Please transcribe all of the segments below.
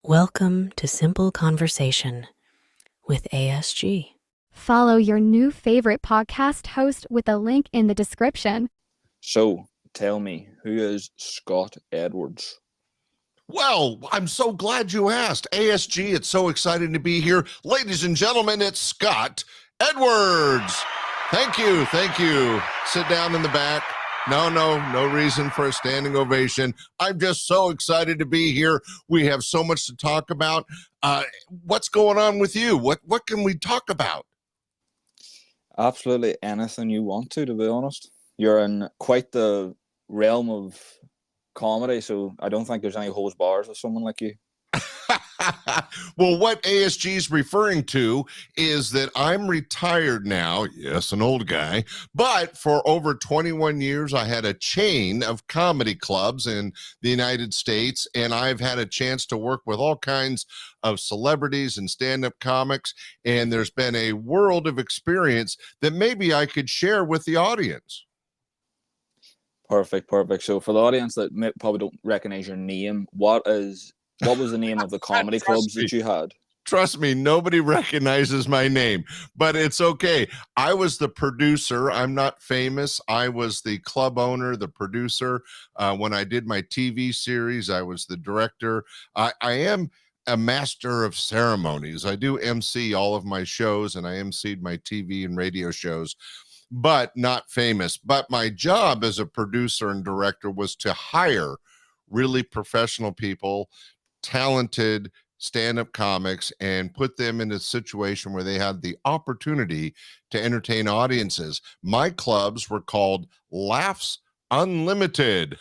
Welcome to Simple Conversation with ASG. Follow your new favorite podcast host with a link in the description. So, tell me, who is Scott Edwards? Well, I'm so glad you asked. ASG, it's so exciting to be here. Ladies and gentlemen, it's Scott Edwards. Thank you. Sit down in the back. No reason for a standing ovation. I'm just so excited to be here. We have so much to talk about. What's going on with you? What can we talk about? Absolutely anything you want to be honest. You're in quite the realm of comedy, so I don't think there's any holds bars with someone like you. Well, what ASG is referring to is that I'm retired now. Yes, an old guy. But for over 21 years, I had a chain of comedy clubs in the United States, and I've had a chance to work with all kinds of celebrities and stand-up comics, and there's been a world of experience that maybe I could share with the audience. Perfect. So for the audience that probably don't recognize your name, what was the name of the comedy clubs that you had? Trust me, nobody recognizes my name, but it's okay. I was the producer. I'm not famous. I was the club owner, the producer. When I did my TV series, I was the director. I am a master of ceremonies. I do MC all of my shows, and I MC'd my TV and radio shows, but not famous. But my job as a producer and director was to hire really professional people, talented stand-up comics, and put them in a situation where they had the opportunity to entertain audiences. My clubs were called Laughs Unlimited.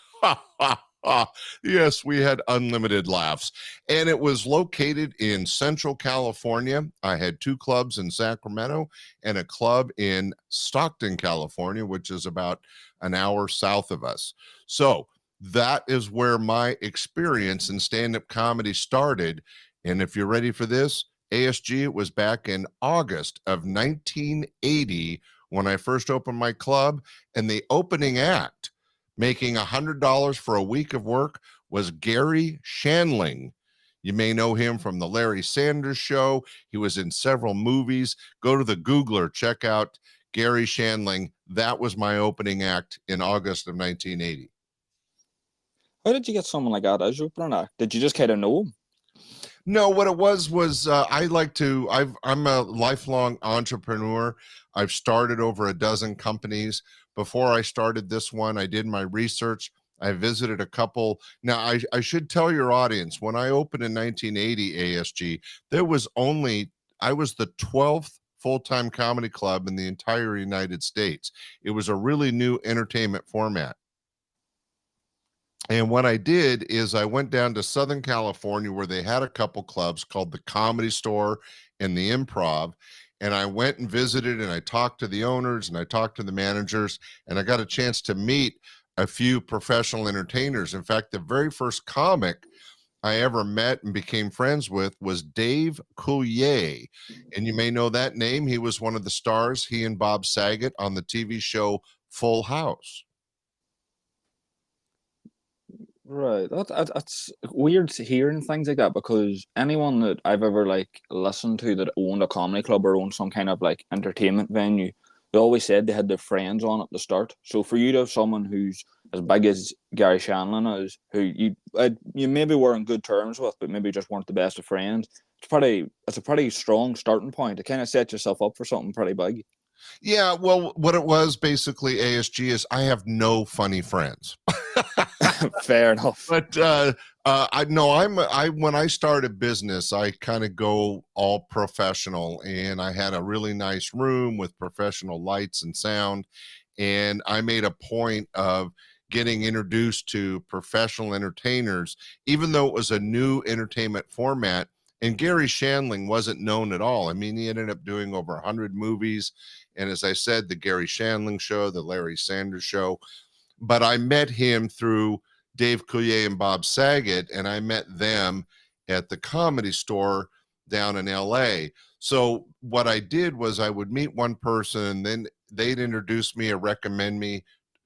Yes, we had unlimited laughs. And it was located in Central California. I had two clubs in Sacramento and a club in Stockton, California, which is about an hour south of us. So that is where my experience in stand-up comedy started. And if you're ready for this, ASG, it was back in August of 1980 when I first opened my club, and the opening act, making $100 for a week of work, was Gary Shandling. You may know him from the Larry Sanders Show. He was in several movies. Go to the Googler, check out Gary Shandling. That was my opening act in August of 1980. How did you get someone like that as your opening act? Did you just kind of know him? No, what it was I'm a lifelong entrepreneur. I've started over a dozen companies. Before I started this one, I did my research. I visited a couple. Now, I should tell your audience, when I opened in 1980 ASG, I was the 12th full-time comedy club in the entire United States. It was a really new entertainment format. And what I did is I went down to Southern California, where they had a couple clubs called the Comedy Store and the Improv. And I went and visited, and I talked to the owners, and I talked to the managers, and I got a chance to meet a few professional entertainers. In fact, the very first comic I ever met and became friends with was Dave Coulier. And you may know that name. He was one of the stars, he and Bob Saget, on the TV show Full House. Right. That's weird hearing things like that, because anyone that I've ever listened to that owned a comedy club or owned some kind of entertainment venue, they always said they had their friends on at the start. So for you to have someone who's as big as Gary Shandling is, who you maybe were on good terms with, but maybe just weren't the best of friends, it's a pretty strong starting point. It kind of set yourself up for something pretty big. Yeah, well, what it was basically, ASG, is I have no funny friends. Fair enough. But when I start a business, I kind of go all professional, and I had a really nice room with professional lights and sound, and I made a point of getting introduced to professional entertainers, even though it was a new entertainment format. And Gary Shandling wasn't known at all. I mean, he ended up doing over 100 movies. And as I said, the Gary Shandling Show, the Larry Sanders Show. But I met him through Dave Coulier and Bob Saget, and I met them at the Comedy Store down in LA. So what I did was I would meet one person, and then they'd introduce me or recommend me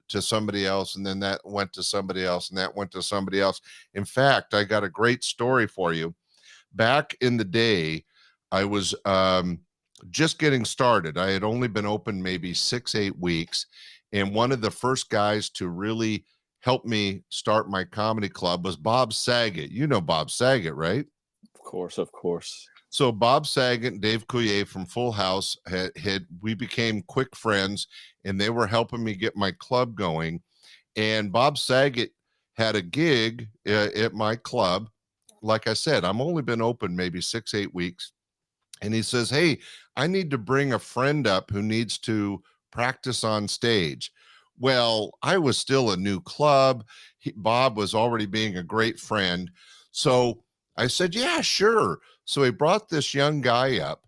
to somebody else, and then that went to somebody else, and that went to somebody else. In fact, I got a great story for you. back in the day, I was just getting started. I had only been open maybe 6-8 weeks. And one of the first guys to really help me start my comedy club was Bob Saget. You know Bob Saget, right? Of course, of course. So Bob Saget and Dave Coulier from Full House we became quick friends, and they were helping me get my club going. And Bob Saget had a gig at my club. Like I said, I'm only been open maybe 6-8 weeks. And he says, "Hey, I need to bring a friend up who needs to practice on stage." Well, I was still a new club. Bob was already being a great friend. So I said, "Yeah, sure." So he brought this young guy up.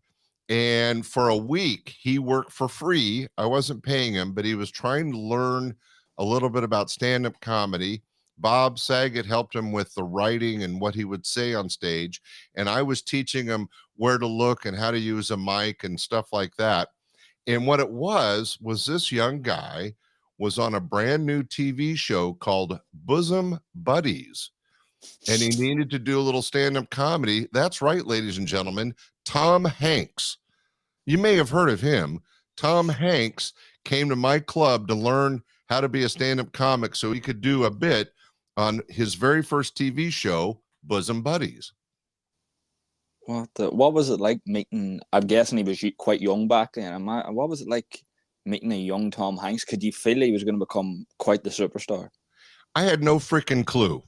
And for a week, he worked for free. I wasn't paying him, but he was trying to learn a little bit about stand-up comedy. Bob Saget helped him with the writing and what he would say on stage. And I was teaching him where to look and how to use a mic and stuff like that. And what it was this young guy was on a brand new TV show called Bosom Buddies. And he needed to do a little stand-up comedy. That's right, ladies and gentlemen, Tom Hanks. You may have heard of him. Tom Hanks came to my club to learn how to be a stand-up comic so he could do a bit on his very first TV show, Bosom Buddies. What was it like meeting? I'm guessing he was quite young back then. What was it like meeting a young Tom Hanks? Could you feel he was going to become quite the superstar? I had no freaking clue.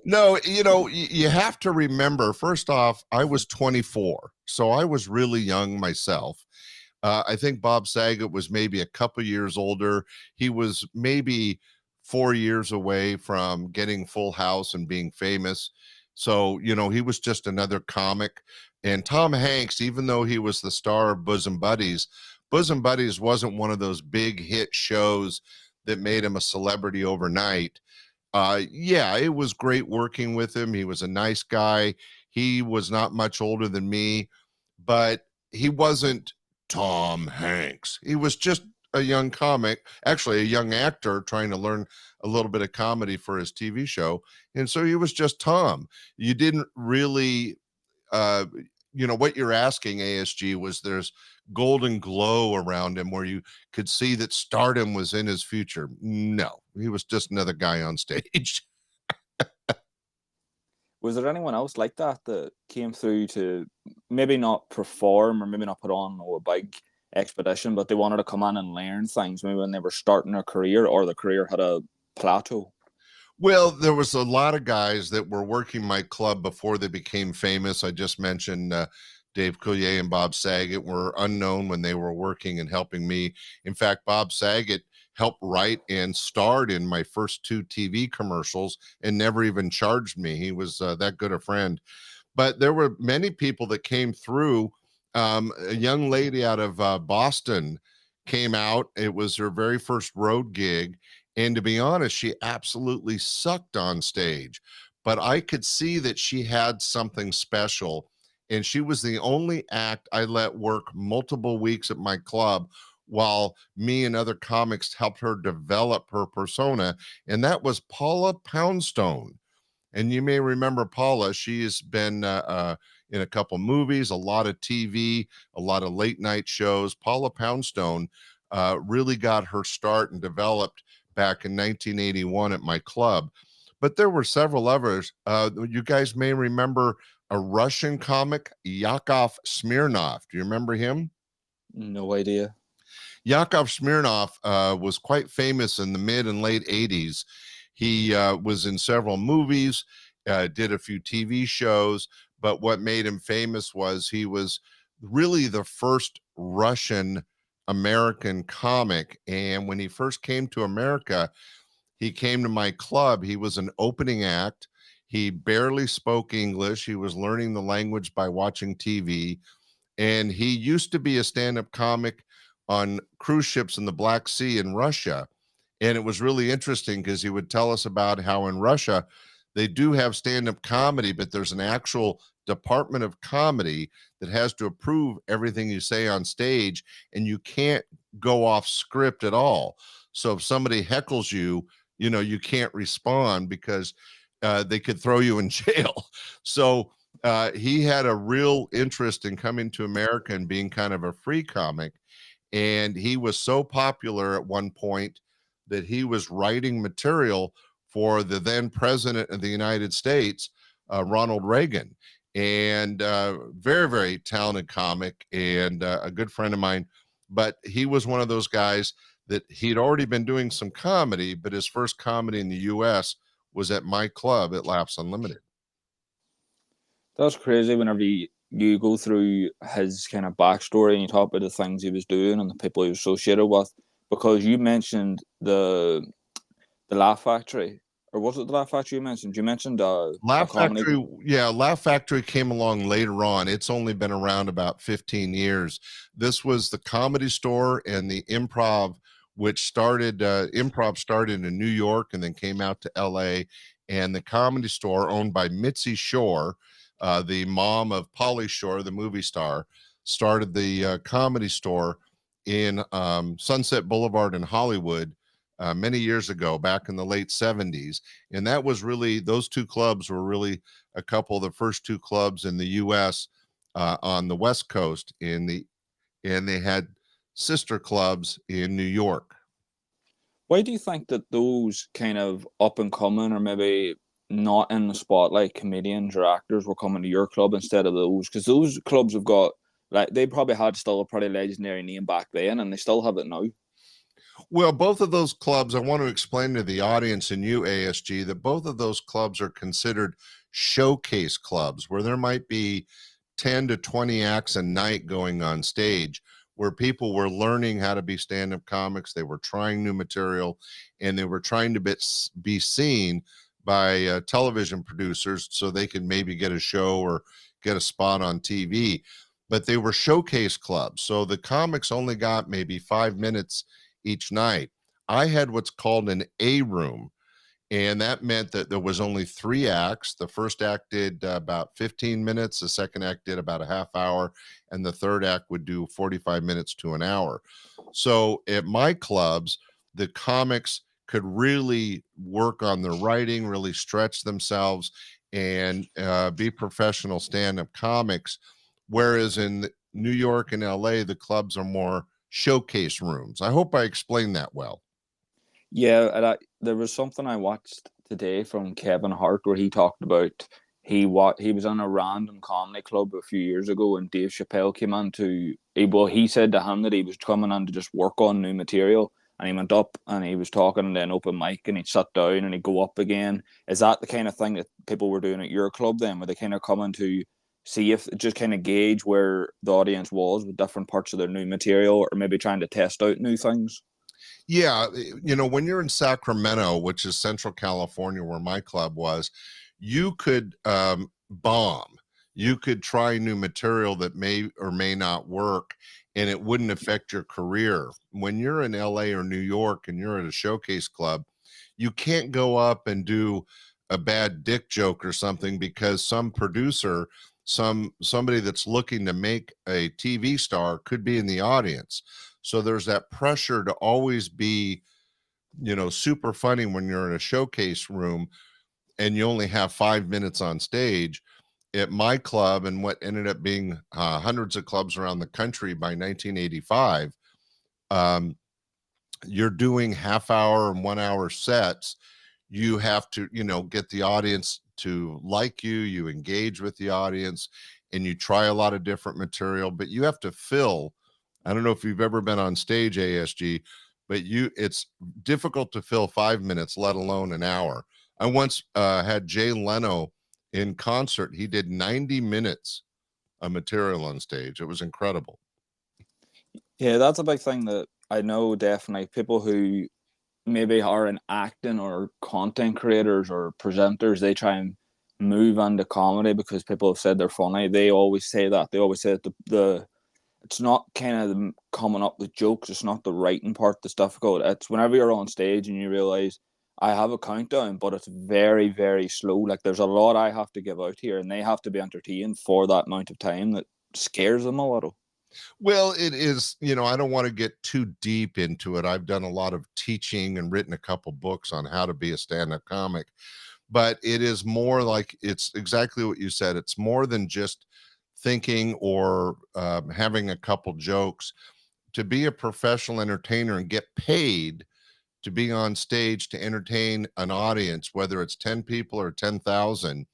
No, you have to remember, first off, I was 24, so I was really young myself. I think Bob Saget was maybe a couple years older. He was maybe 4 years away from getting Full House and being famous. So, he was just another comic. And Tom Hanks, even though he was the star of Bosom Buddies wasn't one of those big hit shows that made him a celebrity overnight. Yeah, it was great working with him. He was a nice guy. He was not much older than me, but he wasn't Tom Hanks. He was just a young comic, actually a young actor trying to learn a little bit of comedy for his TV show. And so he was just Tom. You didn't really, what you're asking, ASG, was there's golden glow around him where you could see that stardom was in his future. No, he was just another guy on stage. Was there anyone else like that came through to maybe not perform or maybe not put on a big expedition, but they wanted to come in and learn things maybe when they were starting their career or the career had a plateau? Well, there was a lot of guys that were working my club before they became famous. I just mentioned Dave Coulier and Bob Saget were unknown when they were working and helping me. In fact, Bob Saget helped write and starred in my first 2 TV commercials and never even charged me. He was that good a friend. But there were many people that came through. A young lady out of Boston came out. It was her very first road gig. And to be honest, she absolutely sucked on stage. But I could see that she had something special. And she was the only act I let work multiple weeks at my club while me and other comics helped her develop her persona. And that was Paula Poundstone. And you may remember Paula. She has been in a couple movies, a lot of TV, a lot of late night shows. Paula Poundstone really got her start and developed back in 1981 at my club. But there were several others. You guys may remember a Russian comic, Yakov Smirnoff. Do you remember him? No idea. Yakov Smirnoff was quite famous in the mid and late 80s. He was in several movies, did a few TV shows, but what made him famous was he was really the first Russian American comic. And when he first came to America, he came to my club. He was an opening act. He barely spoke English. He was learning the language by watching TV. And he used to be a stand-up comic on cruise ships in the Black Sea in Russia. And it was really interesting because he would tell us about how in Russia, they do have stand-up comedy, but there's an actual department of comedy that has to approve everything you say on stage, and you can't go off script at all. So if somebody heckles you, you can't respond because they could throw you in jail. So he had a real interest in coming to America and being kind of a free comic. And he was so popular at one point that he was writing material for the then president of the United States, Ronald Reagan. And very, very talented comic and a good friend of mine. But he was one of those guys that he'd already been doing some comedy, but his first comedy in the US was at my club at Laughs Unlimited. That's crazy whenever you go through his kind of backstory and you talk about the things he was doing and the people he was associated with, because you mentioned the Laugh Factory. Or was it the Laugh Factory you mentioned? You mentioned Laugh Factory. Yeah, Laugh Factory came along later on. It's only been around about 15 years. This was the Comedy Store and the Improv, which started, Improv started in New York and then came out to LA. And the Comedy Store, owned by Mitzi Shore, the mom of Pauly Shore, the movie star, started the Comedy Store in Sunset Boulevard in Hollywood many years ago, back in the late 70s. And that was really, those two clubs were really a couple of the first two clubs in the US on the West Coast, and they had sister clubs in New York. Why do you think that those kind of up and coming, or maybe not in the spotlight, comedians or actors were coming to your club instead of those? Because those clubs have got, like, they probably had still a pretty legendary name back then, and they still have it now. Well, both of those clubs, I want to explain to the audience and you, ASG, that both of those clubs are considered showcase clubs, where there might be 10 to 20 acts a night going on stage, where people were learning how to be stand-up comics. They were trying new material, and they were trying to be seen by television producers so they could maybe get a show or get a spot on TV. But they were showcase clubs, so the comics only got maybe 5 minutes each night. I had what's called an A room, and that meant that there was only 3 acts. The first act did about 15 minutes, the second act did about a half hour, and the third act would do 45 minutes to an hour. So at my clubs, the comics could really work on their writing, really stretch themselves, and be professional stand-up comics. Whereas in New York and LA, the clubs are more showcase rooms. I hope I explained that well. Yeah, there was something I watched today from Kevin Hart where he talked about he was in a random comedy club a few years ago, and Dave Chappelle came on to he said to him that he was coming on to just work on new material, and he went up and he was talking and then open mic, and he'd sit down and he'd go up again. Is that the kind of thing that people were doing at your club then? Were they kind of coming to see if, just kind of gauge where the audience was with different parts of their new material, or maybe trying to test out new things? Yeah, when you're in Sacramento, which is Central California, where my club was, you could bomb. You could try new material that may or may not work, and it wouldn't affect your career. When you're in LA or New York and you're at a showcase club, you can't go up and do a bad dick joke or something, because some producer, somebody that's looking to make a TV star could be in the audience. So there's that pressure to always be, super funny when you're in a showcase room and you only have 5 minutes on stage. At my club, and what ended up being hundreds of clubs around the country by 1985, you're doing half-hour and 1-hour sets. You have to, get the audience to like you. You engage with the audience, and you try a lot of different material, but you have to fill. I don't know if you've ever been on stage, ASG, but it's difficult to fill 5 minutes, let alone an hour. I once had Jay Leno in concert. He did 90 minutes of material on stage. It was incredible. Yeah, that's a big thing that I know definitely people who maybe are in acting or content creators or presenters, they try and move into comedy because people have said they're funny. They always say that. They always say that the it's not kind of them coming up with jokes. It's not the writing part that's difficult. It's whenever you're on stage and you realize I have a countdown, but it's very, very slow. Like, there's a lot I have to give out here, and they have to be entertained for that amount of time. That scares them a little. Well, it is, I don't want to get too deep into it. I've done a lot of teaching and written a couple books on how to be a stand-up comic. but it is more like, it's exactly what you said. It's more than just thinking or having a couple jokes. To be a professional entertainer and get paid to be on stage to entertain an audience, whether it's 10 people or 10,000,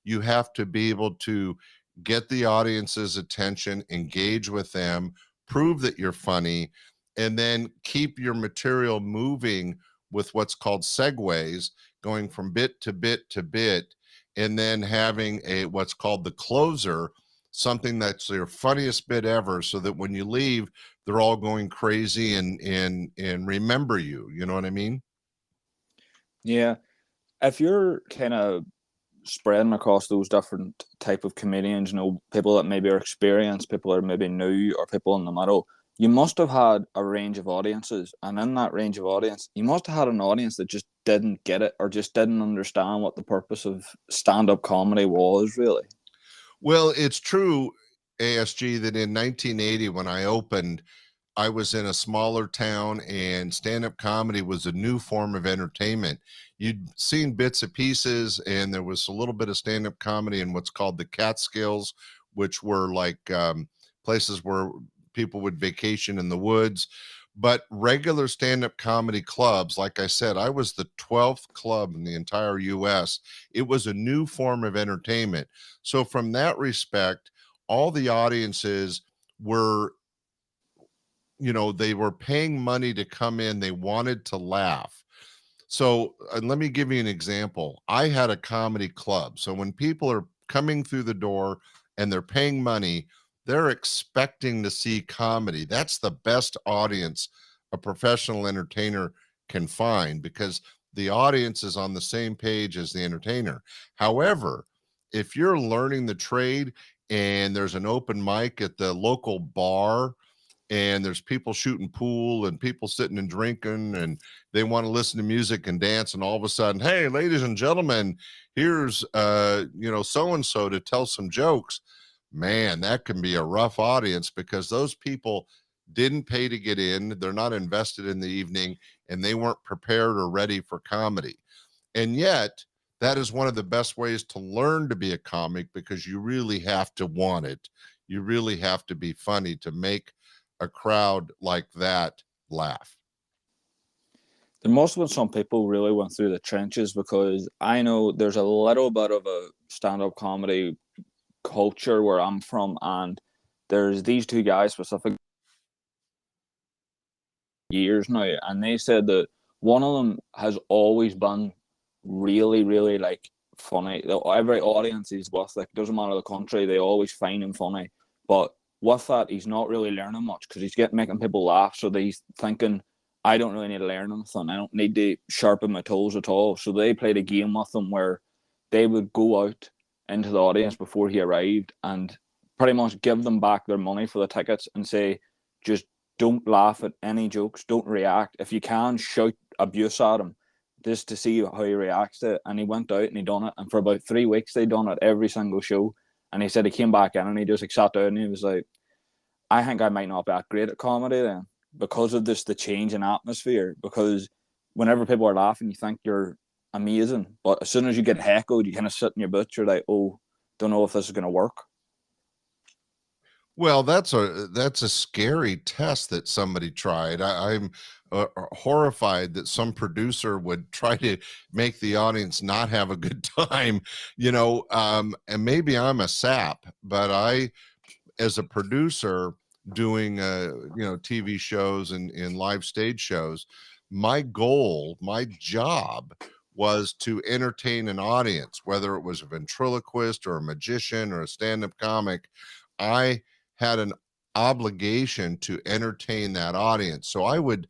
you have to be able to get the audience's attention, engage with them, prove that you're funny, and then keep your material moving with what's called segues, going from bit to bit to bit, and then having a what's called the closer, something that's your funniest bit ever, so that when you leave, they're all going crazy and remember you. You know what I mean? Yeah. If you're kind of spreading across those different type of comedians, people that maybe are experienced, people that are maybe new, or people in the middle, you must have had a range of audiences. And in that range of audience, you must have had an audience that just didn't get it, or just didn't understand what the purpose of stand-up comedy was, really. Well, it's true, ASG, that in 1980, when I opened, I was in a smaller town and stand-up comedy was a new form of entertainment. You'd seen bits and pieces, and there was a little bit of stand-up comedy in what's called the Catskills, which were like places where people would vacation in the woods. But regular stand-up comedy clubs, like I said, I was the 12th club in the entire US. It was a new form of entertainment. So from that respect, all the audiences were, they were paying money to come in. They wanted to laugh. So let me give you an example. I had a comedy club. So when people are coming through the door and they're paying money, they're expecting to see comedy. That's the best audience a professional entertainer can find, because the audience is on the same page as the entertainer. However, if you're learning the trade and there's an open mic at the local bar, and there's people shooting pool and people sitting and drinking, and they want to listen to music and dance, and all of a sudden, hey, ladies and gentlemen, here's so-and-so to tell some jokes, man, that can be a rough audience, because those people didn't pay to get in, they're not invested in the evening, and they weren't prepared or ready for comedy. And yet that is one of the best ways to learn to be a comic, because you really have to want it. You really have to be funny to make a crowd like that laugh. There must have been some people really went through the trenches, because I know there's a little bit of a stand-up comedy culture where I'm from, and there's these two guys specific years now, and they said that one of them has always been really, really like funny. Every audience he's with, like, doesn't matter the country, they always find him funny. But with that, he's not really learning much, because he's making people laugh. So he's thinking, I don't really need to learn anything. I don't need to sharpen my toes at all. So they played a game with him where they would go out into the audience before he arrived and pretty much give them back their money for the tickets and say, just don't laugh at any jokes, don't react. If you can, shout abuse at him just to see how he reacts to it. And he went out and he done it. And for about 3 weeks, they done it every single show. And he said he came back in and he just sat down and he was like, I think I might not be that great at comedy then, because of the change in atmosphere. Because whenever people are laughing, you think you're amazing. But as soon as you get heckled, you kind of sit in your boots. You're like, oh, don't know if this is going to work. Well, that's a scary test that somebody tried. I'm horrified that some producer would try to make the audience not have a good time, and maybe I'm a sap, but I, as a producer doing, TV shows and live stage shows, my goal, my job was to entertain an audience, whether it was a ventriloquist or a magician or a stand-up comic. I had an obligation to entertain that audience. So I would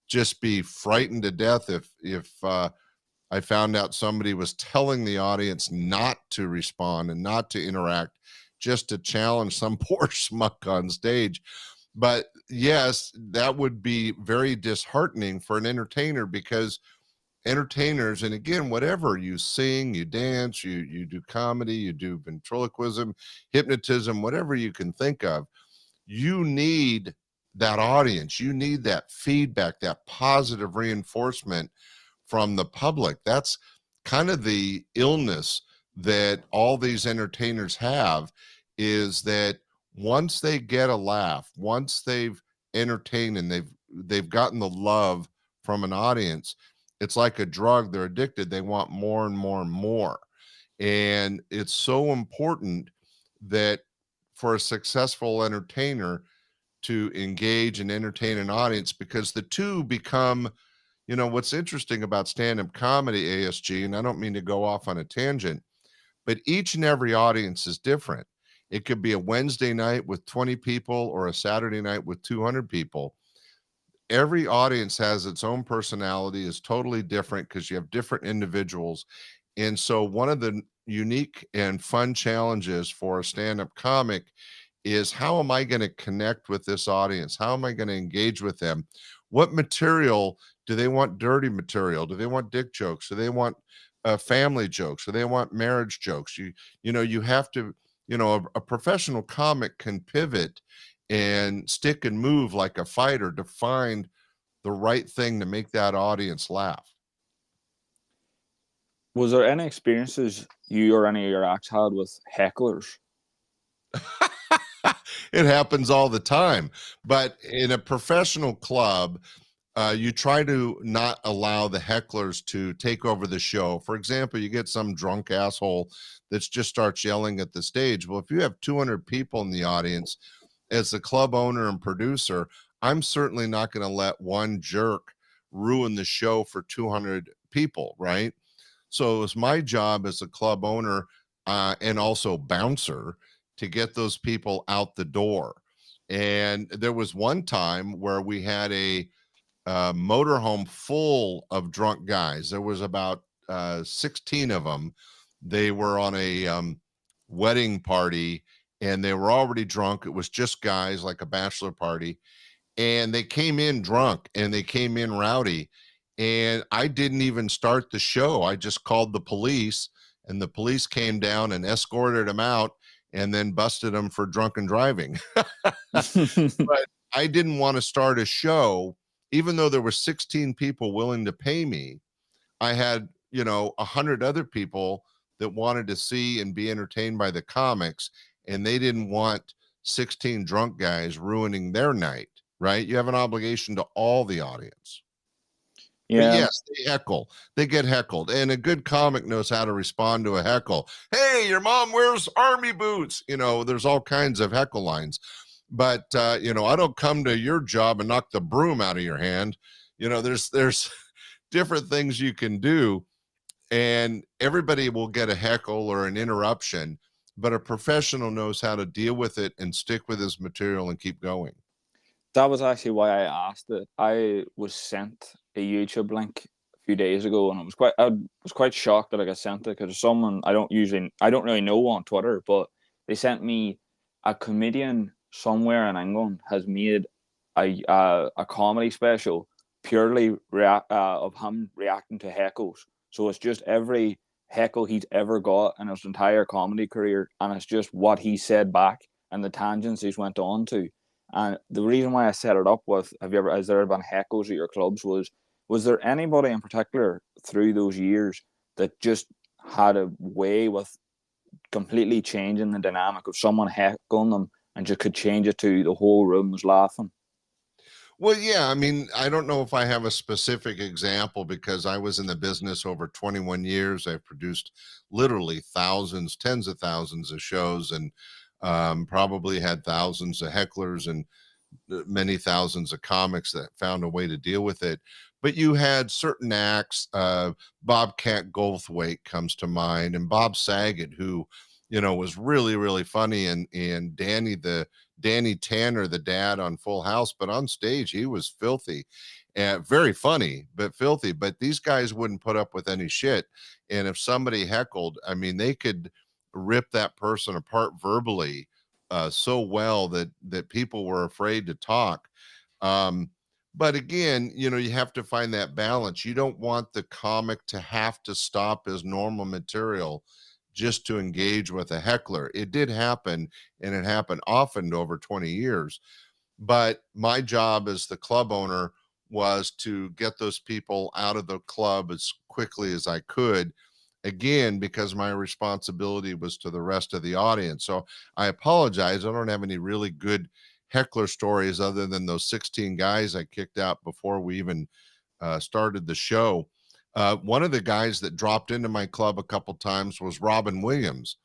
just be frightened to death if I found out somebody was telling the audience not to respond and not to interact, just to challenge some poor schmuck on stage. But yes, that would be very disheartening for an entertainer, because entertainers, and again, whatever you sing, you dance, you do comedy, you do ventriloquism, hypnotism, whatever you can think of, you need that audience, you need that feedback, that positive reinforcement from the public. That's kind of the illness that all these entertainers have is that once they get a laugh, once they've entertained and they've gotten the love from an audience, it's like a drug. They're addicted. They want more and more and more. And it's so important that for a successful entertainer to engage and entertain an audience, because the two become, what's interesting about stand-up comedy, ASG, and I don't mean to go off on a tangent, but each and every audience is different. It could be a Wednesday night with 20 people or a Saturday night with 200 people. Every audience has its own personality, is totally different because you have different individuals. And so one of the unique and fun challenges for a stand-up comic is, how am I going to connect with this audience? How am I going to engage with them? What material do they want? Dirty material? Do they want dick jokes? Do they want family jokes? Do they want marriage jokes? You have to, a professional comic can pivot and stick and move like a fighter to find the right thing to make that audience laugh. Was there any experiences you or any of your acts had with hecklers? It happens all the time. But in a professional club, you try to not allow the hecklers to take over the show. For example, you get some drunk asshole that just starts yelling at the stage. Well, if you have 200 people in the audience, as the club owner and producer, I'm certainly not going to let one jerk ruin the show for 200 people, right? So it was my job as a club owner and also bouncer to get those people out the door. And there was one time where we had a motorhome full of drunk guys. There was about 16 of them. They were on a wedding party and they were already drunk. It was just guys, like a bachelor party. And they came in drunk and they came in rowdy. And I didn't even start the show. I just called the police, and the police came down and escorted them out and then busted them for drunken driving. But I didn't want to start a show, even though there were 16 people willing to pay me. I had, 100 other people that wanted to see and be entertained by the comics, and they didn't want 16 drunk guys ruining their night, right? You have an obligation to all the audience. Yeah. But yes, they heckle. They get heckled. And a good comic knows how to respond to a heckle. Hey, your mom wears army boots. There's all kinds of heckle lines. But, I don't come to your job and knock the broom out of your hand. There's different things you can do. And everybody will get a heckle or an interruption. But a professional knows how to deal with it and stick with his material and keep going. That was actually why I asked it. I was sent a YouTube link a few days ago, and I was quite shocked that I got sent it, because someone I don't really know on Twitter, but they sent me a comedian somewhere in England has made a comedy special purely of him reacting to heckles. So it's just every heckle he's ever got in his entire comedy career, and it's just what he said back and the tangents he's went on to. And the reason why I set it up with, has there been heckles at your clubs, was there anybody in particular through those years that just had a way with completely changing the dynamic of someone heckling them and just could change it to the whole room was laughing? Well, yeah, I mean, I don't know if I have a specific example, because I was in the business over 21 years. I've produced literally thousands, tens of thousands of shows, and probably had thousands of hecklers and many thousands of comics that found a way to deal with it. But you had certain acts, Bobcat Goldthwait comes to mind, and Bob Saget, who, was really, really funny, and Danny Tanner, the dad on Full House, but on stage he was filthy, and very funny, but filthy. But these guys wouldn't put up with any shit. And if somebody heckled, I mean, they could rip that person apart verbally so well that people were afraid to talk. But again, you have to find that balance. You don't want the comic to have to stop his normal material just to engage with a heckler. It did happen, and it happened often over 20 years. But my job as the club owner was to get those people out of the club as quickly as I could, again, because my responsibility was to the rest of the audience. So I apologize. I don't have any really good heckler stories other than those 16 guys I kicked out before we even started the show. One of the guys that dropped into my club a couple times was Robin Williams.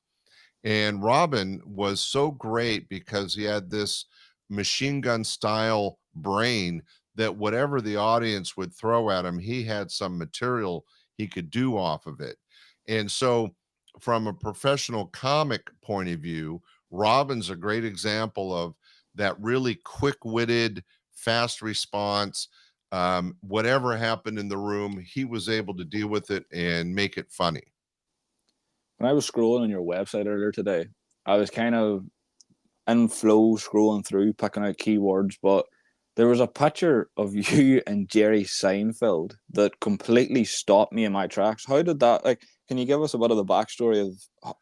And Robin was so great because he had this machine gun style brain that whatever the audience would throw at him, he had some material he could do off of it. And so, from a professional comic point of view, Robin's a great example of that really quick witted, fast response. Whatever happened in the room, he was able to deal with it and make it funny. When I was scrolling on your website earlier today, I was kind of in flow scrolling through, picking out keywords, but there was a picture of you and Jerry Seinfeld that completely stopped me in my tracks. How did that, like, can you give us a bit of the backstory of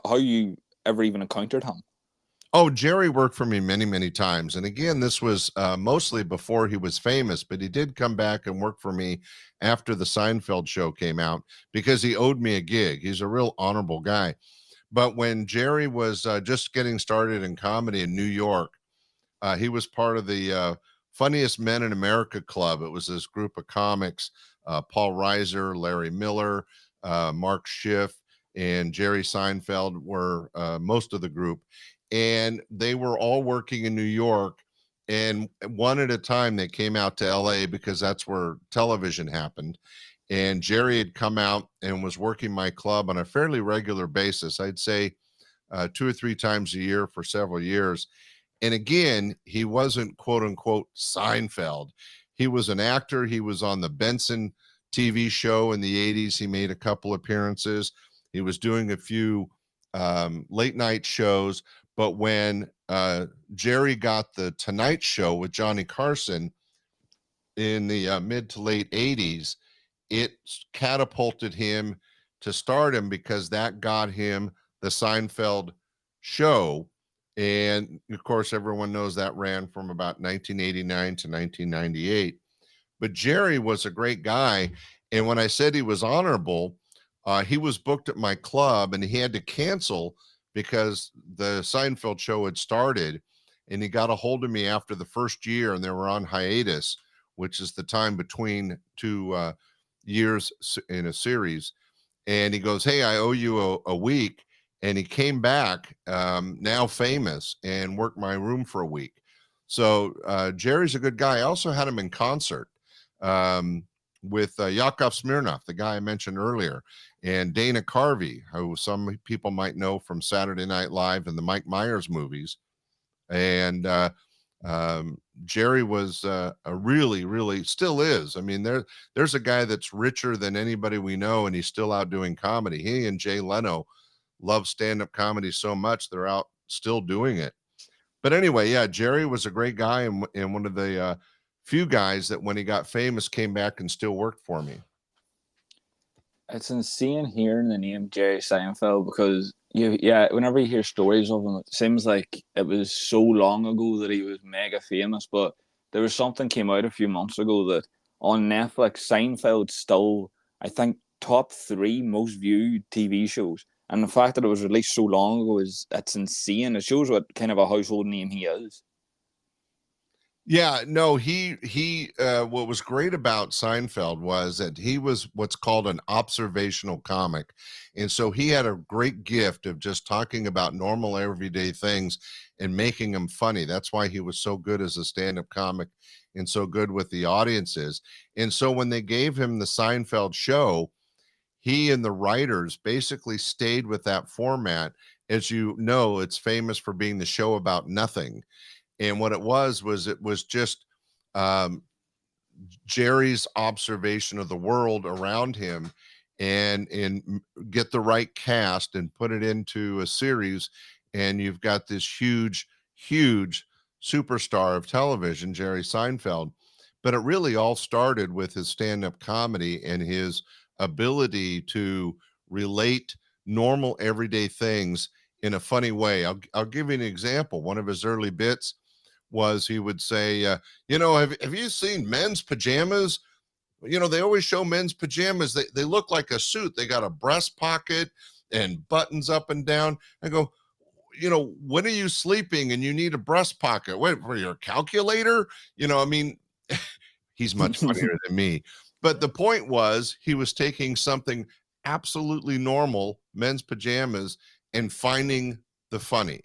how you ever even encountered him? Oh, Jerry worked for me many, many times. And again, this was mostly before he was famous, but he did come back and work for me after the Seinfeld show came out because he owed me a gig. He's a real honorable guy. But when Jerry was just getting started in comedy in New York, he was part of the Funniest Men in America Club. It was this group of comics, Paul Reiser, Larry Miller, Mark Schiff, and Jerry Seinfeld were most of the group. And they were all working in New York. And one at a time, they came out to LA because that's where television happened. And Jerry had come out and was working my club on a fairly regular basis. I'd say 2 or 3 times a year for several years. And again, he wasn't quote unquote Seinfeld. He was an actor. He was on the Benson TV show in the 80s. He made a couple appearances. He was doing a few late night shows. But when Jerry got the Tonight Show with Johnny Carson in the mid to late 80s, it catapulted him to stardom because that got him the Seinfeld show. And of course, everyone knows that ran from about 1989 to 1998. But Jerry was a great guy. And when I said he was honorable, he was booked at my club and he had to cancel because the Seinfeld show had started, and he got a hold of me after the first year and they were on hiatus, which is the time between 2 years in a series. And he goes, "Hey, I owe you a week." And he came back, now famous, and worked my room for a week. So Jerry's a good guy. I also had him in concert with Yakov Smirnoff, the guy I mentioned earlier, and Dana Carvey, who some people might know from Saturday Night Live and the Mike Myers movies. And Jerry was a really, really still is. I mean, there's a guy that's richer than anybody we know, and he's still out doing comedy. He and Jay Leno love stand-up comedy so much they're out still doing it. But anyway, yeah, Jerry was a great guy and one of the few guys that when he got famous came back and still worked for me. It's insane hearing the name Jerry Seinfeld because whenever you hear stories of him, it seems like it was so long ago that he was mega famous. But there was something came out a few months ago that on Netflix, Seinfeld's still, I think, top 3 most viewed TV shows. And the fact that it was released so long ago it's insane. It shows what kind of a household name he is. Yeah, no, he what was great about Seinfeld was that he was what's called an observational comic. And so he had a great gift of just talking about normal everyday things and making them funny. That's why he was so good as a stand-up comic and so good with the audiences. And so when they gave him the Seinfeld show, he and the writers basically stayed with that format. As you know, it's famous for being the show about nothing. And what it was just Jerry's observation of the world around him and get the right cast and put it into a series. And you've got this huge, huge superstar of television, Jerry Seinfeld. But it really all started with his stand-up comedy and his ability to relate normal everyday things in a funny way. I'll give you an example. One of his early bits was he would say, have you seen men's pajamas? They always show men's pajamas. They look like a suit. They got a breast pocket and buttons up and down. I go, when are you sleeping and you need a breast pocket? Wait, for your calculator? He's much funnier than me. But the point was, he was taking something absolutely normal, men's pajamas, and finding the funny.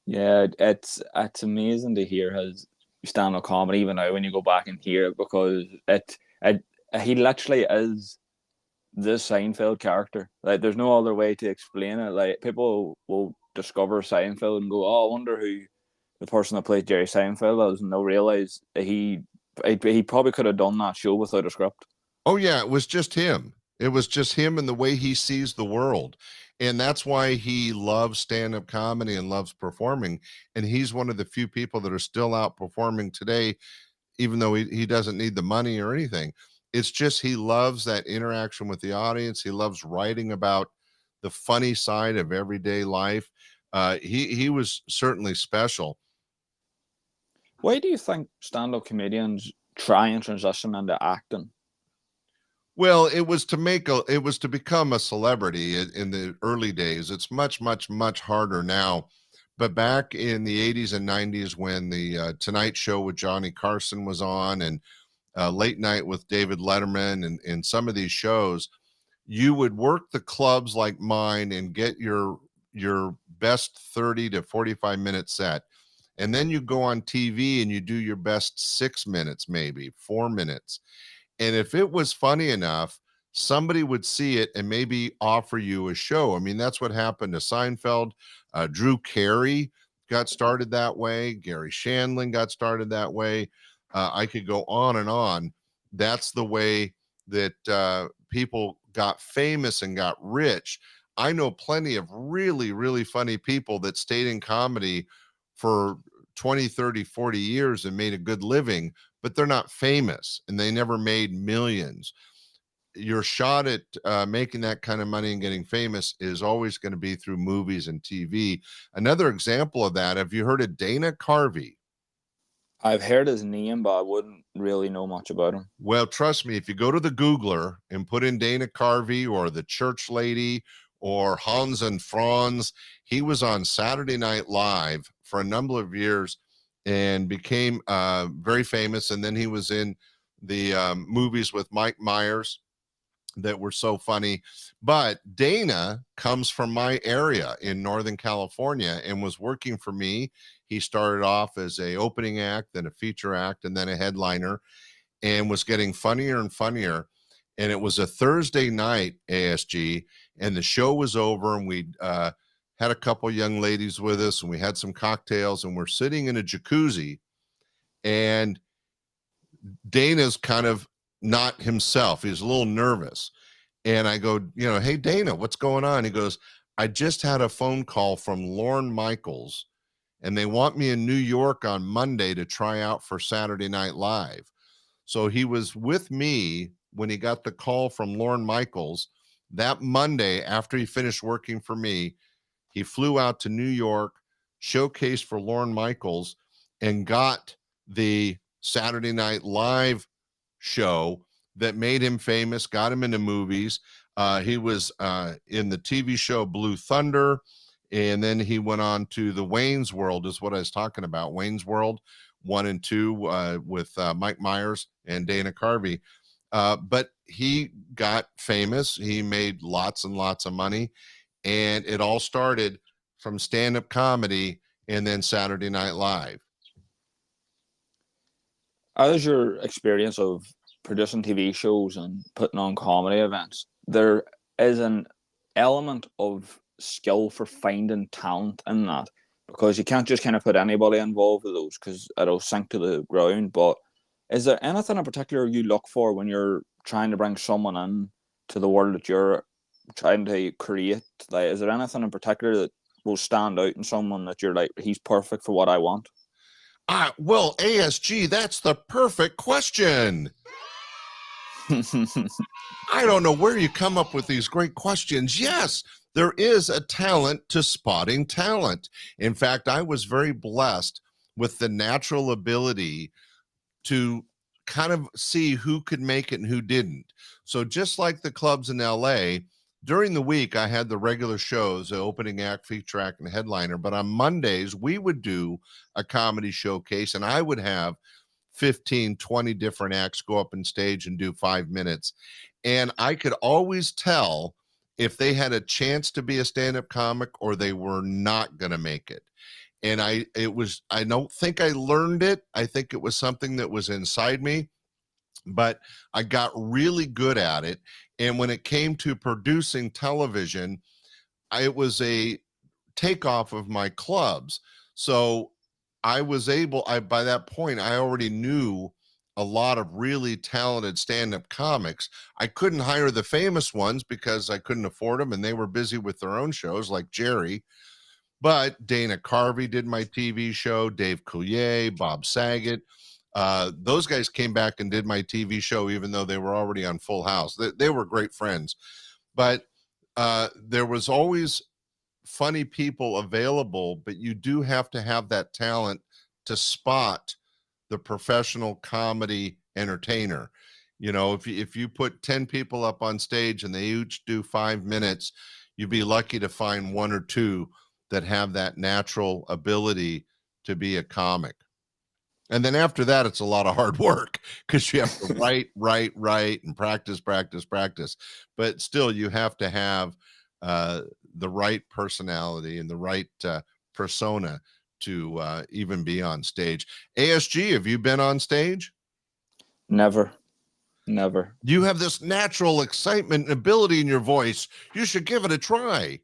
Yeah, it's amazing to hear his stand-up comedy, even now when you go back and hear it, because he literally is the Seinfeld character. Like, there's no other way to explain it. Like, people will discover Seinfeld and go, "Oh, I wonder who the person that plays Jerry Seinfeld is," and they'll realize that he probably could have done that show without a script. Oh yeah, it was just him. It was just him and the way he sees the world. And that's why he loves stand-up comedy and loves performing. And he's one of the few people that are still out performing today, even though he doesn't need the money or anything. It's just he loves that interaction with the audience. He loves writing about the funny side of everyday life. He was certainly special. Why do you think stand-up comedians try and transition into acting? Well, it was to become a celebrity in the early days. It's much, much, much harder now. But back in the 80s and 90s, when the Tonight Show with Johnny Carson was on, and Late Night with David Letterman, and some of these shows, you would work the clubs like mine and get your best 30 to 45 minute set. And then you go on TV and you do your best 6 minutes, maybe 4 minutes. And if it was funny enough, somebody would see it and maybe offer you a show. I mean, that's what happened to Seinfeld. Drew Carey got started that way. Gary Shandling got started that way. I could go on and on. That's the way that people got famous and got rich. I know plenty of really, really funny people that stayed in comedy for 20, 30, 40 years and made a good living, but they're not famous and they never made millions. Your shot at making that kind of money and getting famous is always going to be through movies and TV. Another example of that, have you heard of Dana Carvey? I've heard his name, but I wouldn't really know much about him. Well, trust me, if you go to the Googler and put in Dana Carvey or the Church Lady or Hans and Franz, he was on Saturday Night Live for a number of years and became very famous. And then he was in the movies with Mike Myers that were so funny. But Dana comes from my area in Northern California and was working for me. He started off as a opening act, then a feature act, and then a headliner, and was getting funnier and funnier. And it was a Thursday night, ASG, and the show was over, and we had a couple young ladies with us, and we had some cocktails, and we're sitting in a jacuzzi, and Dana's kind of not himself. He's a little nervous. And I go, hey, Dana, what's going on? He goes, I just had a phone call from Lorne Michaels, and they want me in New York on Monday to try out for Saturday Night Live. So he was with me when he got the call from Lorne Michaels. That Monday, after he finished working for me, he flew out to New York, showcased for Lorne Michaels, and got the Saturday Night Live show that made him famous, got him into movies. He was in the TV show Blue Thunder, and then he went on to the Wayne's World, is what I was talking about. Wayne's World 1 and 2 with Mike Myers and Dana Carvey. But he got famous. He made lots and lots of money, and it all started from stand-up comedy and then Saturday Night Live. As your experience of producing TV shows and putting on comedy events, there is an element of skill for finding talent in that, because you can't just kind of put anybody involved with those because it'll sink to the ground. But is there anything in particular you look for when you're trying to bring someone in to the world that you're trying to create? Like, is there anything in particular that will stand out in someone that you're like, he's perfect for what I want? Well, ASG, that's the perfect question. I don't know where you come up with these great questions. Yes, there is a talent to spotting talent. In fact, I was very blessed with the natural ability to kind of see who could make it and who didn't. So just like the clubs in LA, during the week, I had the regular shows, the opening act, feature act, and headliner. But on Mondays, we would do a comedy showcase, and I would have 15, 20 different acts go up on stage and do 5 minutes. And I could always tell if they had a chance to be a stand-up comic or they were not going to make it. And I don't think I learned it. I think it was something that was inside me, but I got really good at it. And when it came to producing television, it was a takeoff of my clubs. So I was able, by that point, I already knew a lot of really talented stand-up comics. I couldn't hire the famous ones because I couldn't afford them and they were busy with their own shows like Jerry. But Dana Carvey did my TV show, Dave Coulier, Bob Saget. Those guys came back and did my TV show, even though they were already on Full House. They were great friends. But there was always funny people available, but you do have to have that talent to spot the professional comedy entertainer. You know, if you put 10 people up on stage and they each do 5 minutes, you'd be lucky to find one or two that have that natural ability to be a comic. And then after that, it's a lot of hard work because you have to write, and practice. But still, you have to have the right personality and the right persona to even be on stage. ASG, have you been on stage? Never. You have this natural excitement and ability in your voice. You should give it a try.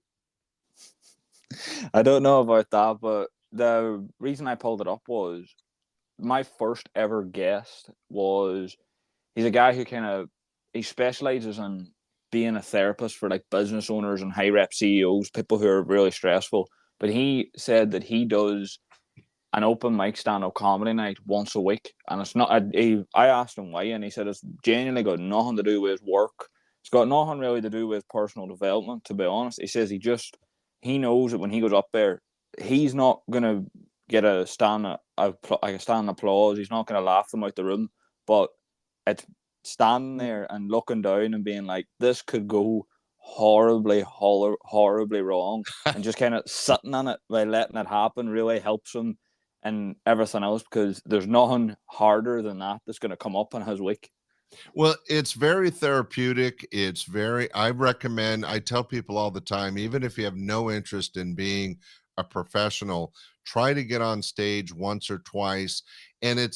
I don't know about that, but the reason I pulled it up was my first ever guest was, he's a guy who he specializes in being a therapist for like business owners and high rep CEOs, people who are really stressful. But he said that he does an open mic stand-up comedy night once a week, and it's not. I asked him why, and he said it's genuinely got nothing to do with work. It's got nothing really to do with personal development. To be honest, he says he knows that when he goes up there, he's not gonna get a stand applause. He's not gonna laugh them out the room, but it's standing there and looking down and being like, this could go horribly wrong, and just kind of sitting on it by letting it happen really helps him and everything else, because there's nothing harder than that's going to come up in his week. Well, it's very therapeutic. I tell people all the time, even if you have no interest in being a professional, try to get on stage once or twice. And a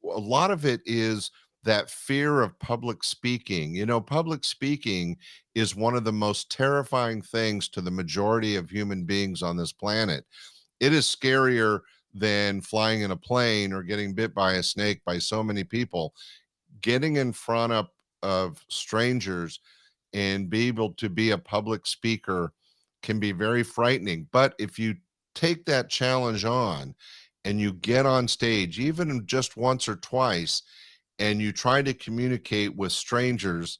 lot of it is that fear of public speaking. You know, public speaking is one of the most terrifying things to the majority of human beings on this planet. It is scarier than flying in a plane or getting bit by a snake by so many people. Getting in front of strangers and be able to be a public speaker can be very frightening. But if you take that challenge on and you get on stage, even just once or twice, and you try to communicate with strangers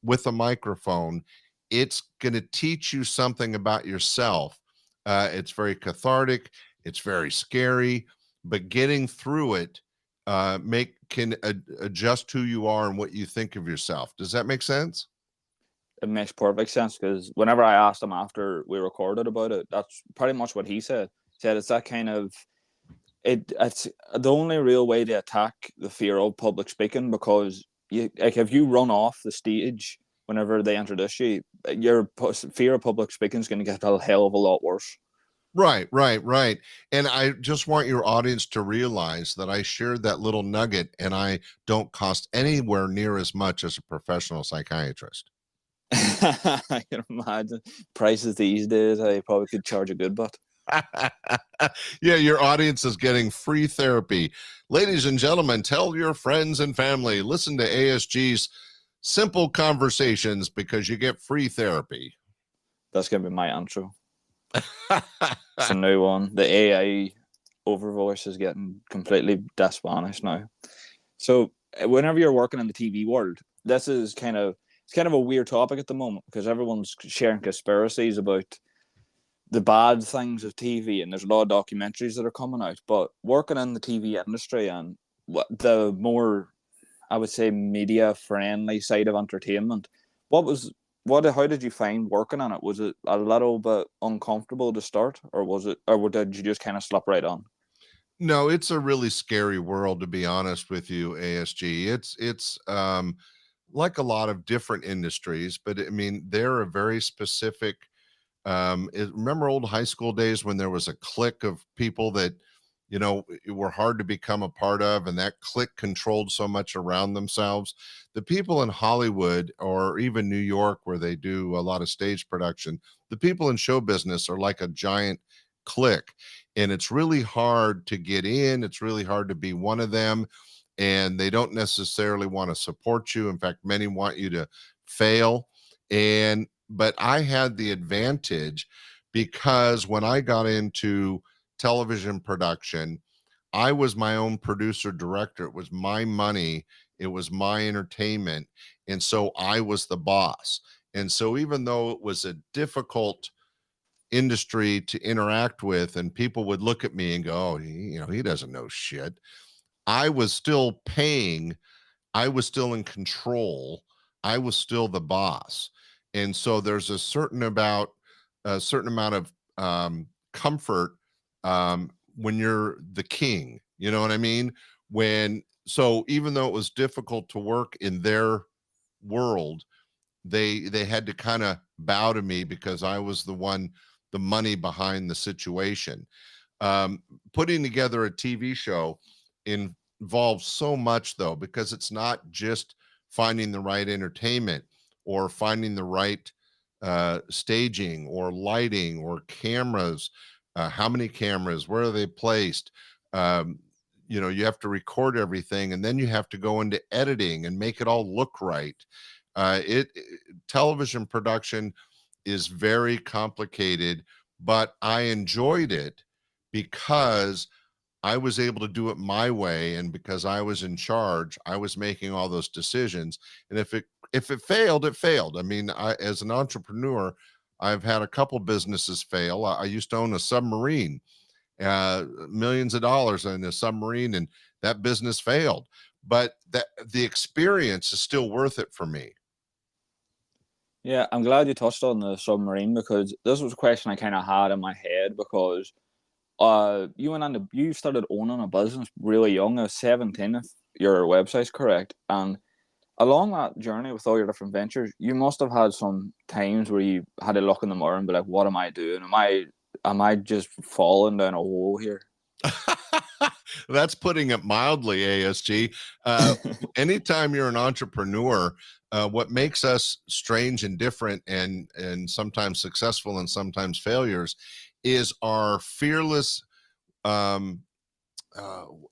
with a microphone, it's going to teach you something about yourself. It's very cathartic. It's very scary, but getting through it can adjust who you are and what you think of yourself. Does that make sense? It makes perfect sense, because whenever I asked him after we recorded about it, that's pretty much what he said. He said it's that kind of it's the only real way to attack the fear of public speaking, because if you run off the stage whenever they introduce you, your fear of public speaking is going to get a hell of a lot worse. Right. And I just want your audience to realize that I shared that little nugget, and I don't cost anywhere near as much as a professional psychiatrist. I can imagine prices these days. I probably could charge a good butt. Yeah, your audience is getting free therapy. Ladies and gentlemen, tell your friends and family, listen to ASG's Simple Conversations, because you get free therapy. That's going to be my intro. It's a new one. The AI over voice is getting completely Spanish now. So whenever you're working in the TV world, this is kind of a weird topic at the moment, because everyone's sharing conspiracies about the bad things of TV, and there's a lot of documentaries that are coming out. But working in the TV industry, and the more I would say, media friendly side of entertainment. How did you find working on it? Was it a little bit uncomfortable to start, or did you just kind of slip right on? No, it's a really scary world, to be honest with you, ASG. It's like a lot of different industries, but I mean, they're a very specific. Remember old high school days when there was a clique of people that, were hard to become a part of, and that clique controlled so much around themselves. The people in Hollywood or even New York, where they do a lot of stage production, the people in show business are like a giant clique, and it's really hard to get in. It's really hard to be one of them, and they don't necessarily want to support you. In fact, many want you to fail. But I had the advantage because when I got into television production, I was my own producer director. It was my money, it was my entertainment. And so I was the boss. And so even though it was a difficult industry to interact with, and people would look at me and go, oh, he doesn't know shit. I was still paying, I was still in control. I was still the boss. And so there's a certain amount of comfort when you're the king. You know what I mean? So even though it was difficult to work in their world, they had to kind of bow to me because I was the money behind the situation. Um, Putting together a TV show involves so much, though, because it's not just finding the right entertainment or finding the right staging or lighting or cameras. How many cameras? Where are they placed? Um, you have to record everything, and then you have to go into editing and make it all look right. Television production is very complicated, but I enjoyed it because I was able to do it my way, and because I was in charge, I was making all those decisions. And if it failed, it failed. I mean, as an entrepreneur, I've had a couple businesses fail. I used to own a submarine, millions of dollars in a submarine, and that business failed. But the experience is still worth it for me. Yeah, I'm glad you touched on the submarine because this was a question I kind of had in my head because you started owning a business really young, at 17, if your website's correct. And along that journey with all your different ventures, you must have had some times where you had to look in the mirror and be like, "What am I doing? Am I just falling down a hole here?" That's putting it mildly, ASG. Anytime you're an entrepreneur, what makes us strange and different and sometimes successful and sometimes failures is our fearless, um,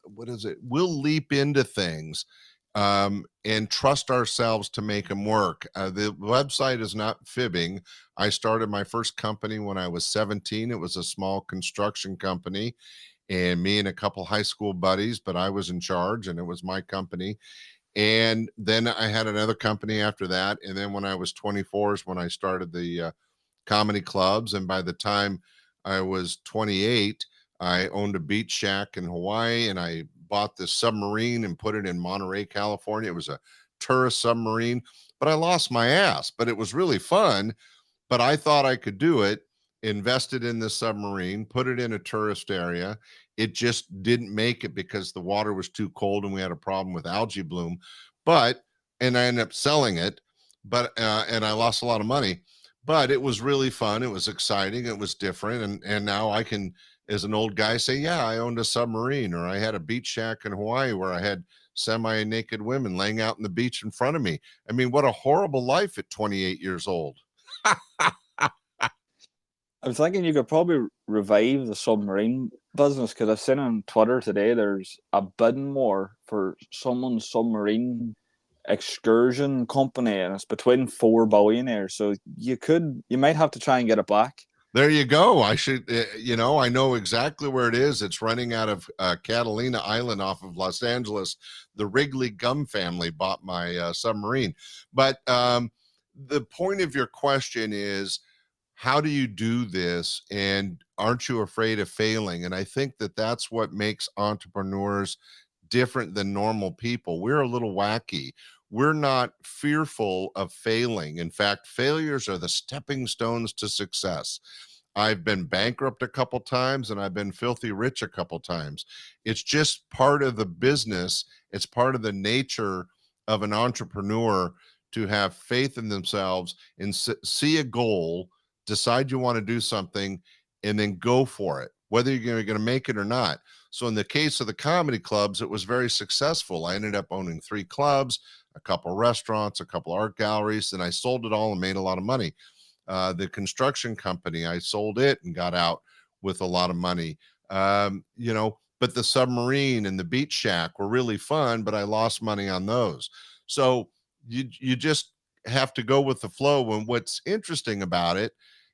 what is it? We'll leap into things and trust ourselves to make them work. The website is not fibbing. I started my first company when I was 17. It was a small construction company, and me and a couple high school buddies, but I was in charge and it was my company. And then I had another company after that. And then when I was 24 is when I started the comedy clubs. And by the time I was 28, I owned a beach shack in Hawaii, and I bought this submarine and put it in Monterey, California. It was a tourist submarine, but I lost my ass, but it was really fun. But I thought I could do it, invested in the submarine, put it in a tourist area. It just didn't make it because the water was too cold and we had a problem with algae bloom. And I ended up selling it, and I lost a lot of money, but it was really fun. It was exciting. It was different. And now I can, as an old guy, say, yeah, I owned a submarine, or I had a beach shack in Hawaii where I had semi-naked women laying out on the beach in front of me. I mean, what a horrible life at 28 years old. I'm thinking you could probably revive the submarine business because I've seen on Twitter today there's a bidding war for someone's submarine excursion company, and it's between 4 billionaires. So you might have to try and get it back. There you go. I should, I know exactly where it is. It's running out of Catalina Island off of Los Angeles. The Wrigley Gum family bought my submarine. But the point of your question is, how do you do this? And aren't you afraid of failing? And I think that that's what makes entrepreneurs different than normal people. We're a little wacky. We're not fearful of failing. In fact, failures are the stepping stones to success. I've been bankrupt a couple times and I've been filthy rich a couple times. It's just part of the business. It's part of the nature of an entrepreneur to have faith in themselves and see a goal, decide you want to do something, and then go for it, whether you're going to make it or not. So in the case of the comedy clubs, it was very successful. I ended up owning 3 clubs, a couple restaurants, a couple art galleries, and I sold it all and made a lot of money. The construction company, I sold it and got out with a lot of money. But the submarine and the beach shack were really fun, but I lost money on those. So you just have to go with the flow. And what's interesting about it,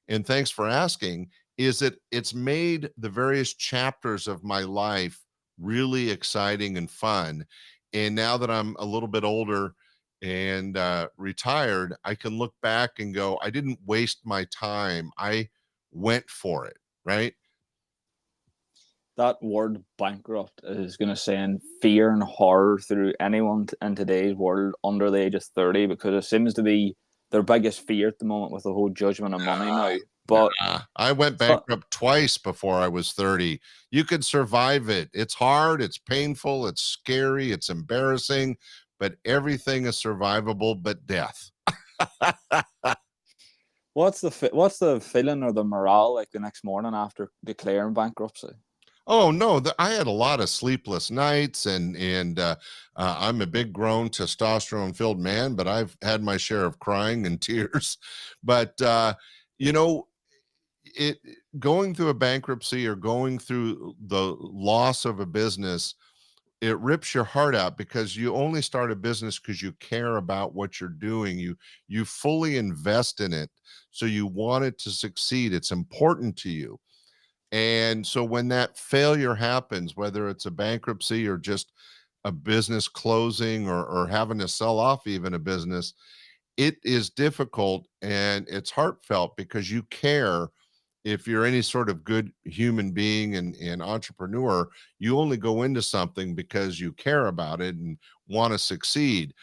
and thanks for asking, is that it's made the various chapters of my life really exciting and fun. And now that I'm a little bit older and retired, I can look back and go, I didn't waste my time. I went for it, right? That word bankrupt is going to send fear and horror through anyone in today's world under the age of 30, because it seems to be their biggest fear at the moment with the whole judgment of money now. But I went bankrupt twice before I was 30. You could survive it. It's hard, it's painful, it's scary, it's embarrassing, but everything is survivable but death. what's the feeling or the morale like the next morning after declaring bankruptcy? Oh no, I had a lot of sleepless nights, and I'm a big grown testosterone-filled man, but I've had my share of crying and tears. But it going through a bankruptcy or going through the loss of a business, it rips your heart out, because you only start a business because you care about what you're doing. You fully invest in it, so you want it to succeed. It's important to you. And so when that failure happens, whether it's a bankruptcy or just a business closing, or having to sell off even a business, it is difficult and it's heartfelt, because you care. If you're any sort of good human being and entrepreneur, you only go into something because you care about it and want to succeed.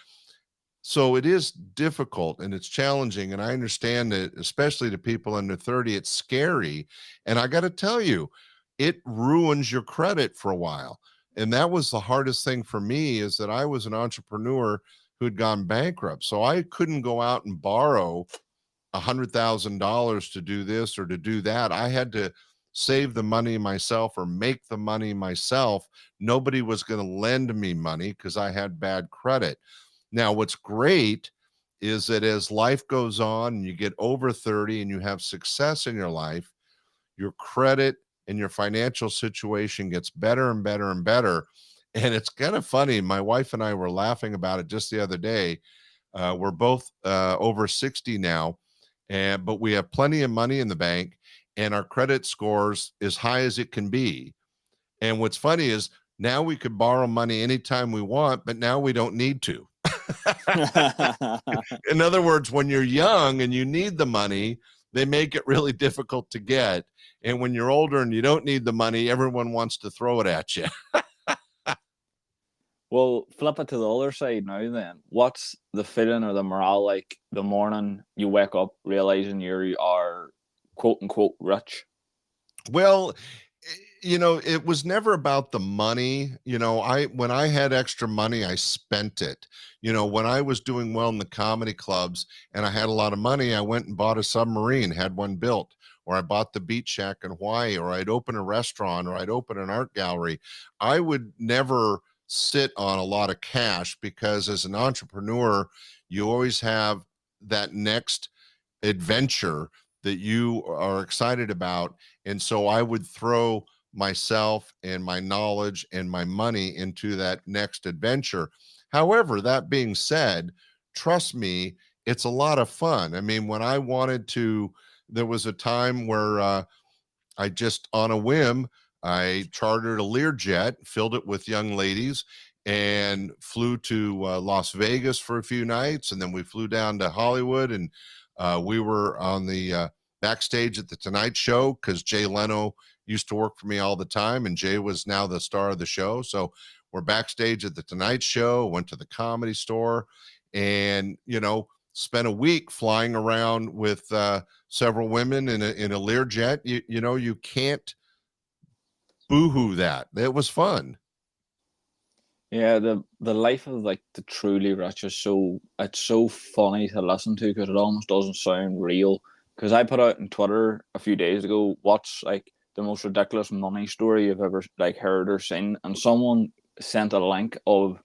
So it is difficult and it's challenging. And I understand that, especially to people under 30, it's scary. And I got to tell you, it ruins your credit for a while. And that was the hardest thing for me, is that I was an entrepreneur who'd gone bankrupt. So I couldn't go out and borrow $100,000 to do this or to do that. I had to save the money myself or make the money myself. Nobody was going to lend me money because I had bad credit. Now, what's great is that as life goes on and you get over 30 and you have success in your life, your credit and your financial situation gets better and better and better. And it's kind of funny. My wife and I were laughing about it just the other day. We're both over 60 now, but we have plenty of money in the bank and our credit scores as high as it can be. And what's funny is now we could borrow money anytime we want, but now we don't need to. In other words, when you're young and you need the money, they make it really difficult to get. And when you're older and you don't need the money, everyone wants to throw it at you. Well, flip it to the other side now then. What's the feeling or the morale like the morning you wake up realizing you are quote unquote rich? Well, it was never about the money. When I had extra money, I spent it. When I was doing well in the comedy clubs and I had a lot of money, I went and bought a submarine, had one built, or I bought the beach shack in Hawaii, or I'd open a restaurant, or I'd open an art gallery. I would never sit on a lot of cash, because as an entrepreneur, you always have that next adventure that you are excited about. And so I would throw myself and my knowledge and my money into that next adventure. However, that being said, trust me, it's a lot of fun. I mean, when I wanted to, there was a time where I just, on a whim, I chartered a Learjet, filled it with young ladies, and flew to Las Vegas for a few nights. And then we flew down to Hollywood, and we were on the backstage at the Tonight Show, because Jay Leno used to work for me all the time, and Jay was now the star of the show. So we're backstage at the Tonight Show, went to the Comedy Store, and, spent a week flying around with several women in a Learjet. You can't boohoo that. It was fun. Yeah, the life of like the truly rich is it's so funny to listen to because it almost doesn't sound real. Because I put out on Twitter a few days ago, what's like the most ridiculous money story you've ever like heard or seen, and someone sent a link of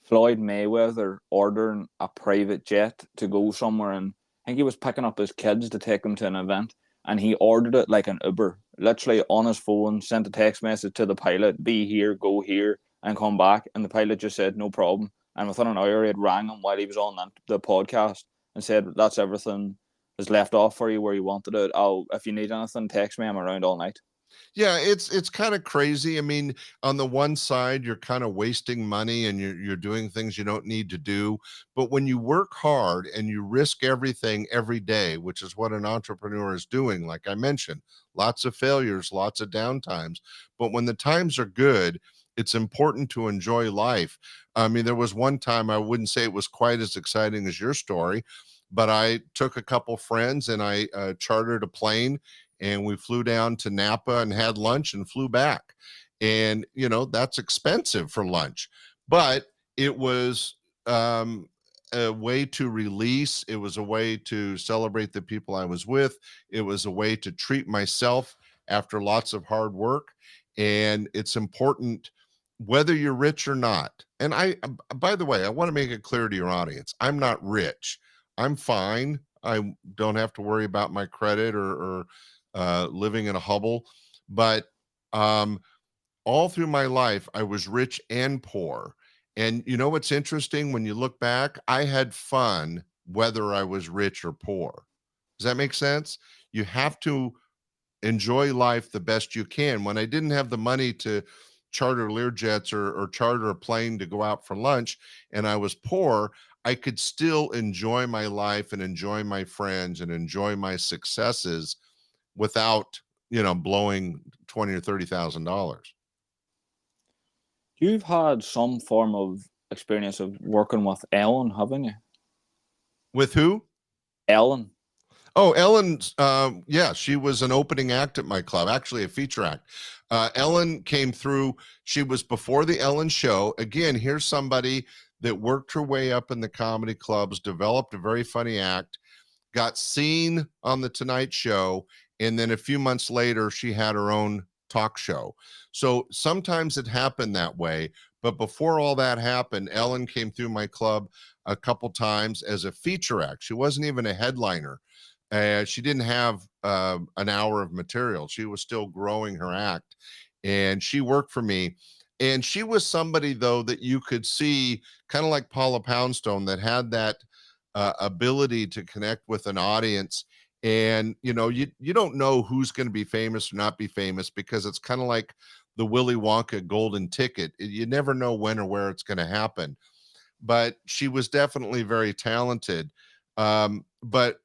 Floyd Mayweather ordering a private jet to go somewhere, and I think he was picking up his kids to take them to an event, and he ordered it like an Uber, literally on his phone, sent a text message to the pilot, be here, go here, and come back. And the pilot just said, no problem. And within an hour, he had rang him while he was on the podcast and said, that's everything is left off for you where you wanted it. If you need anything, text me. I'm around all night. Yeah, it's kind of crazy. I mean, on the one side, you're kind of wasting money and you're doing things you don't need to do. But when you work hard and you risk everything every day, which is what an entrepreneur is doing, like I mentioned, lots of failures, lots of downtimes. But when the times are good, it's important to enjoy life. I mean, there was one time, I wouldn't say it was quite as exciting as your story, but I took a couple friends and I chartered a plane, and we flew down to Napa and had lunch and flew back. And, that's expensive for lunch, but it was a way to release. It was a way to celebrate the people I was with. It was a way to treat myself after lots of hard work. And it's important whether you're rich or not. And by the way, I want to make it clear to your audience, I'm not rich. I'm fine. I don't have to worry about my credit or living in a hovel. But all through my life, I was rich and poor. And what's interesting, when you look back, I had fun whether I was rich or poor. Does that make sense? You have to enjoy life the best you can. When I didn't have the money to charter Learjets or charter a plane to go out for lunch, and I was poor, I could still enjoy my life and enjoy my friends and enjoy my successes without, blowing $20,000 or $30,000. You've had some form of experience of working with Ellen, haven't you? With who? Ellen. Oh, Ellen, yeah, she was an opening act at my club, actually a feature act. Ellen came through. She was before the Ellen show. Again, here's somebody that worked her way up in the comedy clubs, developed a very funny act, got seen on the Tonight Show, and then a few months later, she had her own talk show. So sometimes it happened that way. But before all that happened, Ellen came through my club a couple times as a feature act. She wasn't even a headliner. She didn't have an hour of material. She was still growing her act, and she worked for me. And she was somebody, though, that you could see, kind of like Paula Poundstone, that had that ability to connect with an audience. And, you don't know who's going to be famous or not be famous, because it's kind of like the Willy Wonka golden ticket. You never know when or where it's going to happen. But she was definitely very talented. But,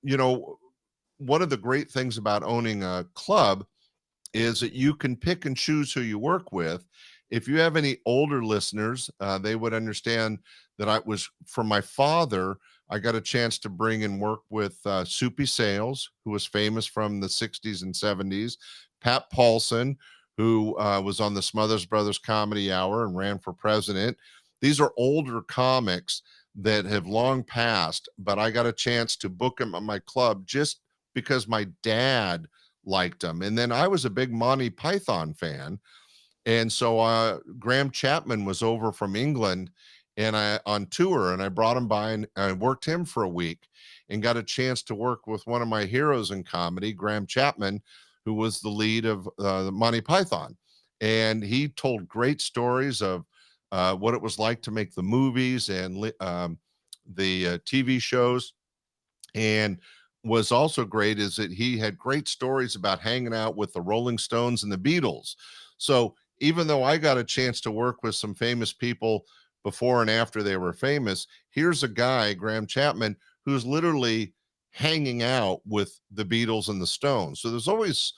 one of the great things about owning a club is that you can pick and choose who you work with. If you have any older listeners, they would understand that I was, from my father, I got a chance to bring and work with Soupy Sales, who was famous from the 60s and 70s, Pat Paulson, who was on the Smothers Brothers Comedy Hour and ran for president. These are older comics that have long passed, but I got a chance to book them at my club just because my dad liked them. And then I was a big Monty Python fan. And so Graham Chapman was over from England and on tour, and I brought him by and I worked him for a week and got a chance to work with one of my heroes in comedy, Graham Chapman, who was the lead of the Monty Python. And he told great stories of what it was like to make the movies and the TV shows. And was also great is that he had great stories about hanging out with the Rolling Stones and the Beatles. So even though I got a chance to work with some famous people before and after they were famous, here's a guy, Graham Chapman, who's literally hanging out with the Beatles and the Stones. So there's always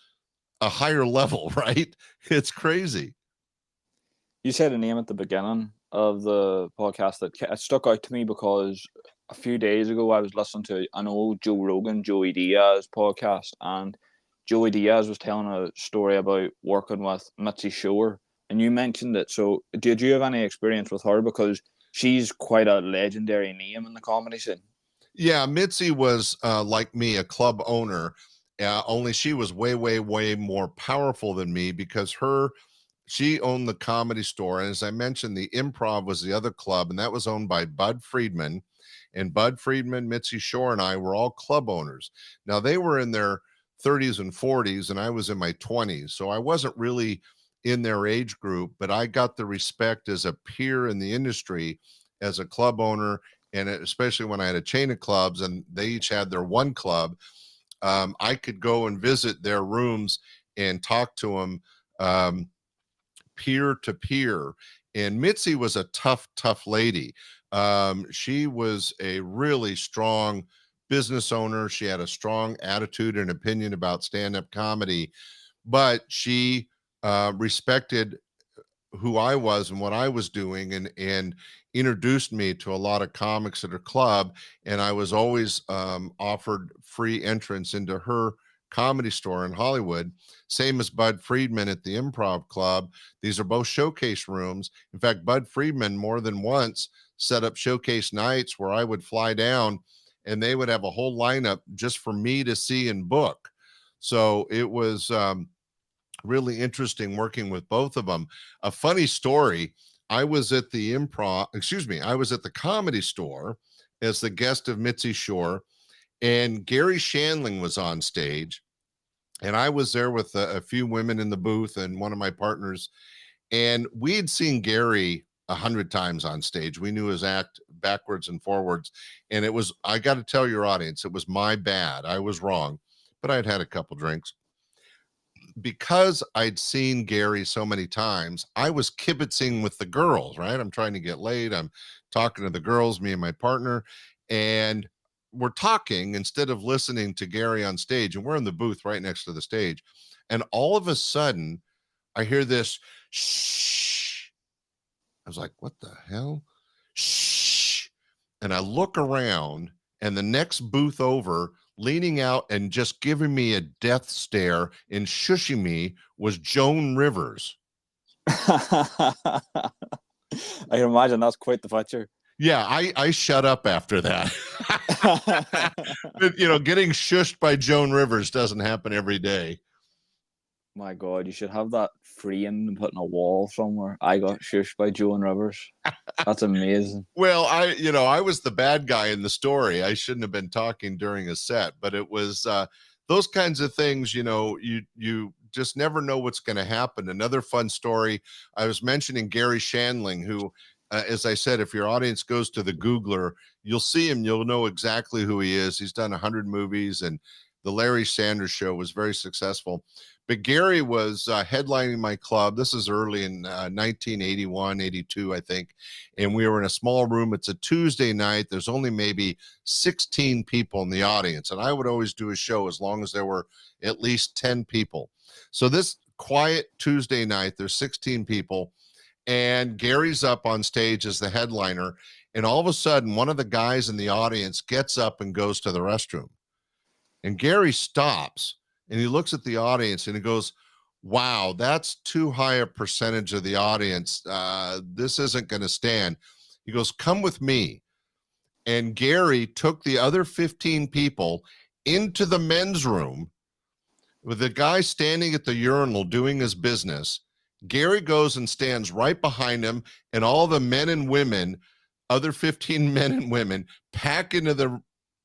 a higher level, right? It's crazy. You said a name at the beginning of the podcast that it stuck out to me because a few days ago I was listening to an old Joe Rogan, Joey Diaz podcast, and Joey Diaz was telling a story about working with Mitzi Shore, and you mentioned it. So, did you have any experience with her? Because she's quite a legendary name in the comedy scene. Yeah, Mitzi was like me, a club owner. Only she was way, way, way more powerful than me because she owned the Comedy Store. And as I mentioned, the Improv was the other club, and that was owned by Bud Friedman. And Bud Friedman, Mitzi Shore, and I were all club owners. Now, they were in their 30s and 40s, and I was in my 20s. So I wasn't really in their age group, but I got the respect as a peer in the industry as a club owner. And especially when I had a chain of clubs and they each had their one club, I could go and visit their rooms and talk to them peer to peer. And Mitzi was a tough, tough lady. She was a really strong business owner. She had a strong attitude and opinion about stand-up comedy, but she respected who I was and what I was doing, and introduced me to a lot of comics at her club. And I was always offered free entrance into her Comedy Store in Hollywood. Same as Bud Friedman at the Improv Club. These are both showcase rooms. In fact, Bud Friedman more than once set up showcase nights where I would fly down and they would have a whole lineup just for me to see and book. So it was really interesting working with both of them. A funny story, I was at the Comedy Store as the guest of Mitzi Shore, and Gary Shandling was on stage, and I was there with a few women in the booth and one of my partners, and we had seen Gary 100 times on stage. We knew his act backwards and forwards, and I got to tell your audience, it was my bad. I was wrong, but I'd had a couple drinks. Because I'd seen Gary so many times, I was kibitzing with the girls, right? I'm trying to get laid. I'm talking to the girls, me and my partner, and we're talking instead of listening to Gary on stage. And we're in the booth right next to the stage. And all of a sudden, I hear this shh. I was like, what the hell? Shh. And I look around, and the next booth over, leaning out and just giving me a death stare and shushing me, was Joan Rivers. I can imagine that's quite the picture. Yeah, I shut up after that. But, getting shushed by Joan Rivers doesn't happen every day. My God, you should have that framed and put in a wall somewhere. I got shushed by Joan Rivers. That's amazing. Well, I was the bad guy in the story. I shouldn't have been talking during a set, but it was those kinds of things, you just never know what's going to happen. Another fun story, I was mentioning Gary Shandling, who, as I said, if your audience goes to the Googler, you'll see him, you'll know exactly who he is. He's done 100 movies, and the Larry Sanders Show was very successful. But Gary was headlining my club. This is early in 1981, 82, I think. And we were in a small room. It's a Tuesday night. There's only maybe 16 people in the audience. And I would always do a show as long as there were at least 10 people. So this quiet Tuesday night, there's 16 people. And Gary's up on stage as the headliner. And all of a sudden, one of the guys in the audience gets up and goes to the restroom. And Gary stops. And he looks at the audience and he goes, wow, that's too high a percentage of the audience. This isn't going to stand. He goes, come with me. And Gary took the other 15 people into the men's room with the guy standing at the urinal doing his business. Gary goes and stands right behind him, and all the men and women, other 15 men and women, pack into the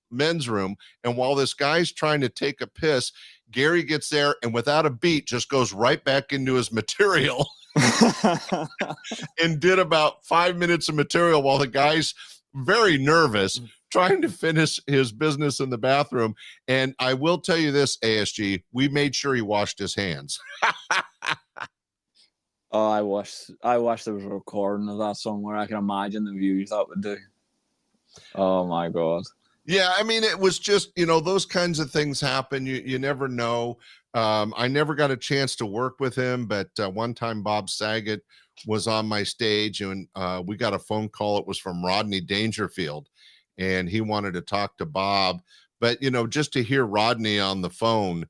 men's room. And while this guy's trying to take a piss, Gary gets there and without a beat just goes right back into his material and did about 5 minutes of material while the guy's very nervous trying to finish his business in the bathroom. And I will tell you this, ASG, we made sure he washed his hands. Oh, I wish there was a recording of that somewhere. I can imagine the views that would do. Oh my God. Yeah, I mean, it was just, those kinds of things happen. You never know. I never got a chance to work with him, but one time Bob Saget was on my stage, and we got a phone call. It was from Rodney Dangerfield, and he wanted to talk to Bob. But, just to hear Rodney on the phone,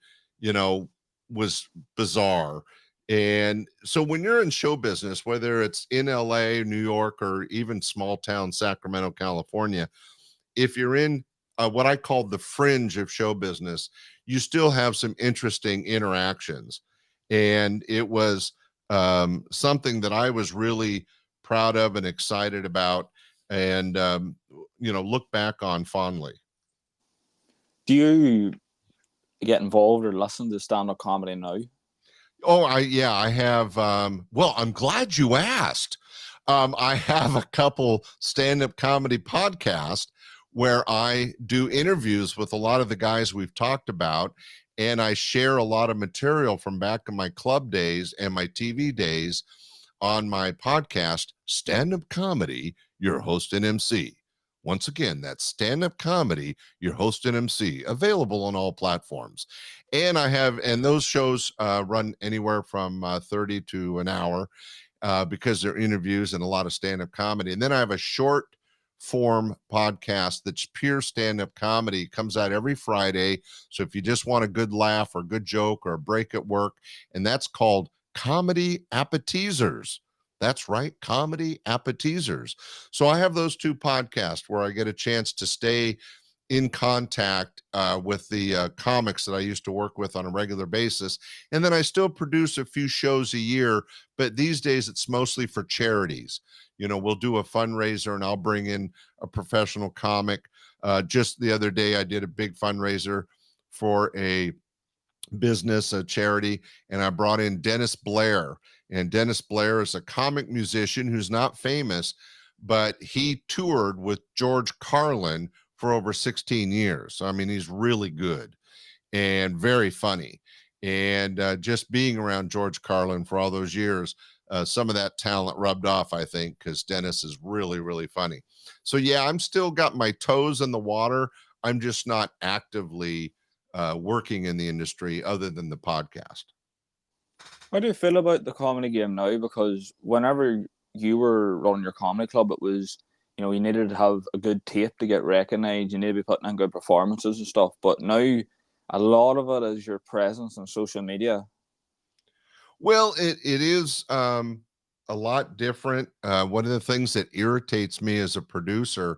was bizarre. And so when you're in show business, whether it's in LA, New York, or even small town Sacramento, California, if you're in what I call the fringe of show business, you still have some interesting interactions. And it was something that I was really proud of and excited about, and, look back on fondly. Do you get involved or listen to stand-up comedy now? Oh, I have. Well, I'm glad you asked. I have a couple stand-up comedy podcasts where I do interviews with a lot of the guys we've talked about, and I share a lot of material from back in my club days and my TV days on my podcast, Stand-Up Comedy, Your Host and MC. Once again, that's Stand-Up Comedy, Your Host and MC, available on all platforms. And those shows run anywhere from 30 to an hour because they're interviews and a lot of stand-up comedy. And then I have a short form podcast that's pure stand-up comedy. It comes out every Friday. So if you just want a good laugh or a good joke or a break at work, and that's called Comedy Appetizers. That's right, Comedy Appetizers. So I have those two podcasts where I get a chance to stay in contact with the comics that I used to work with on a regular basis. And then I still produce a few shows a year, but these days it's mostly for charities. We'll do a fundraiser and I'll bring in a professional comic. Just the other day, I did a big fundraiser for a business, a charity, and I brought in Dennis Blair. And Dennis Blair is a comic musician who's not famous, but he toured with George Carlin for over 16 years. So, I mean, he's really good and very funny. And just being around George Carlin for all those years, some of that talent rubbed off, I think, because Dennis is really, really funny. So, yeah, I'm still got my toes in the water. I'm just not actively working in the industry other than the podcast. How do you feel about the comedy game now? Because whenever you were running your comedy club, it was, you needed to have a good tape to get recognized. You need to be putting in good performances and stuff. But now a lot of it is your presence on social media. Well, it is a lot different. One of the things that irritates me as a producer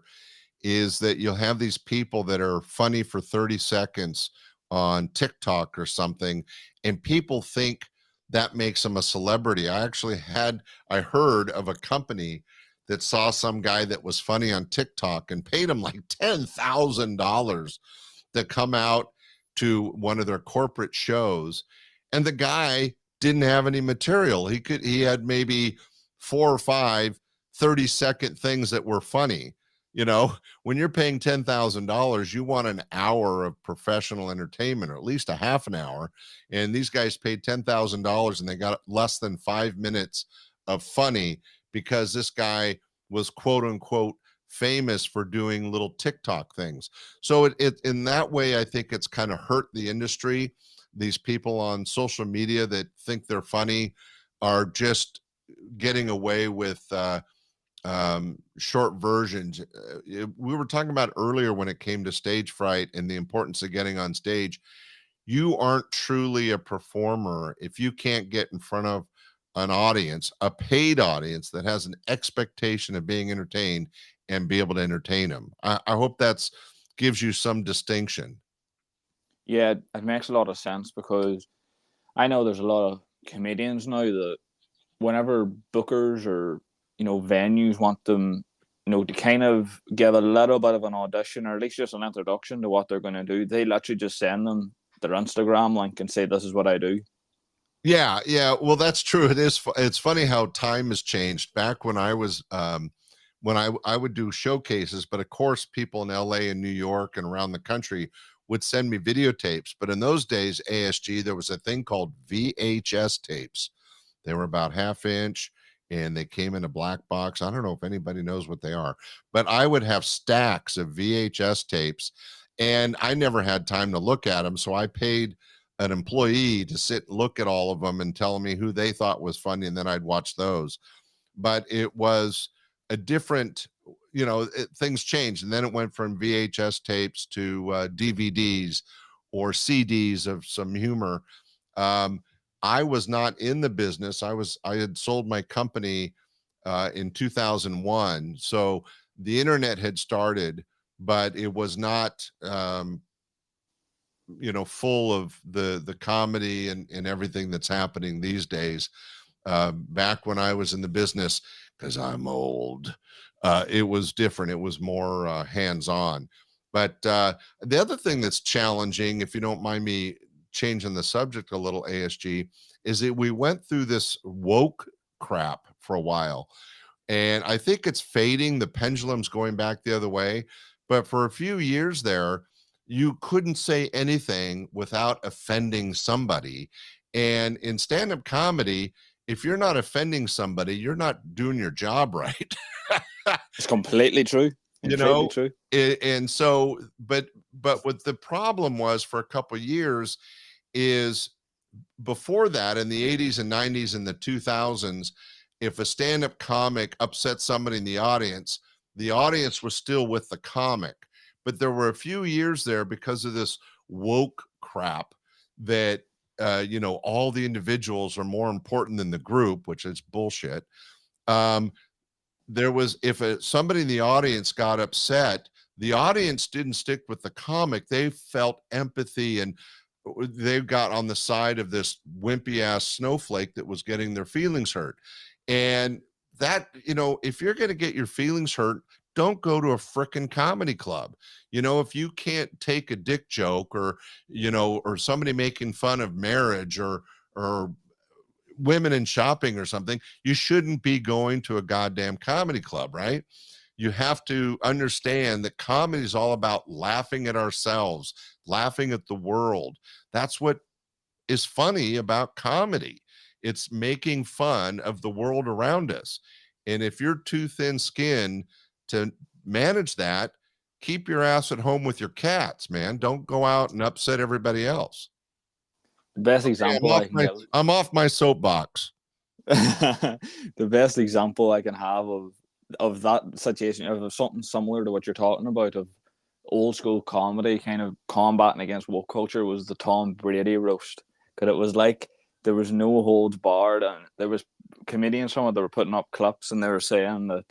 is that you'll have these people that are funny for 30 seconds on TikTok or something, and people think that makes them a celebrity. I heard of a company that saw some guy that was funny on TikTok and paid him like $10,000 to come out to one of their corporate shows. And the guy didn't have any material. He had maybe 4 or 5 30-second things that were funny. When you're paying $10,000, you want an hour of professional entertainment, or at least a half an hour. And these guys paid $10,000 and they got less than 5 minutes of funny because this guy was quote unquote famous for doing little TikTok things. So it in that way, I think it's kind of hurt the industry. These people on social media that think they're funny are just getting away with short versions. We were talking about earlier when it came to stage fright and the importance of getting on stage. You aren't truly a performer if you can't get in front of an audience, a paid audience that has an expectation of being entertained and be able to entertain them. I hope that's gives you some distinction. Yeah, it makes a lot of sense because I know there's a lot of comedians now that whenever bookers or venues want them, to kind of give a little bit of an audition or at least just an introduction to what they're going to do, they literally just send them their Instagram link and say, "This is what I do." Yeah. Well, that's true. It's funny how time has changed. Back when I was, when I would do showcases, but of course, people in LA and New York and around the country would send me videotapes. But in those days, ASG, there was a thing called VHS tapes. They were about 1/2 inch, and they came in a black box. I don't know if anybody knows what they are, but I would have stacks of VHS tapes, and I never had time to look at them. So I paid an employee to sit and look at all of them and tell me who they thought was funny, and then I'd watch those. But it was a different, things changed, and then it went from VHS tapes to DVDs or CDs of some humor. I was not in the business. I had sold my company in 2001, so the internet had started, but it was not full of the comedy and everything that's happening these days. Back when I was in the business, because I'm old, it was different. It was more hands-on. But the other thing that's challenging, if you don't mind me changing the subject a little, ASG, is that we went through this woke crap for a while. And I think it's fading. The pendulum's going back the other way. But for a few years there, you couldn't say anything without offending somebody. And in stand-up comedy, if you're not offending somebody, you're not doing your job right. It's completely true. True. And so, but what the problem was for a couple of years is before that, in the 80s and 90s and the 2000s, if a stand-up comic upset somebody in the audience was still with the comic. But there were a few years there because of this woke crap that all the individuals are more important than the group, which is bullshit. There was, if somebody in the audience got upset, the audience didn't stick with the comic. They felt empathy, and they got on the side of this wimpy ass snowflake that was getting their feelings hurt. And that, if you're going to get your feelings hurt, don't go to a frickin' comedy club. If you can't take a dick joke or somebody making fun of marriage or women in shopping or something, you shouldn't be going to a goddamn comedy club, right? You have to understand that comedy is all about laughing at ourselves, laughing at the world. That's what is funny about comedy. It's making fun of the world around us. And if you're too thin-skinned to manage that, keep your ass at home with your cats, man. Don't go out and upset everybody else. The best example I'm off my soapbox. The best example I can have of that situation, of something similar to what you're talking about, of old school comedy kind of combating against woke culture, was the Tom Brady roast. Because it was like there was no holds barred, and there was comedians that were putting up clips, and they were saying that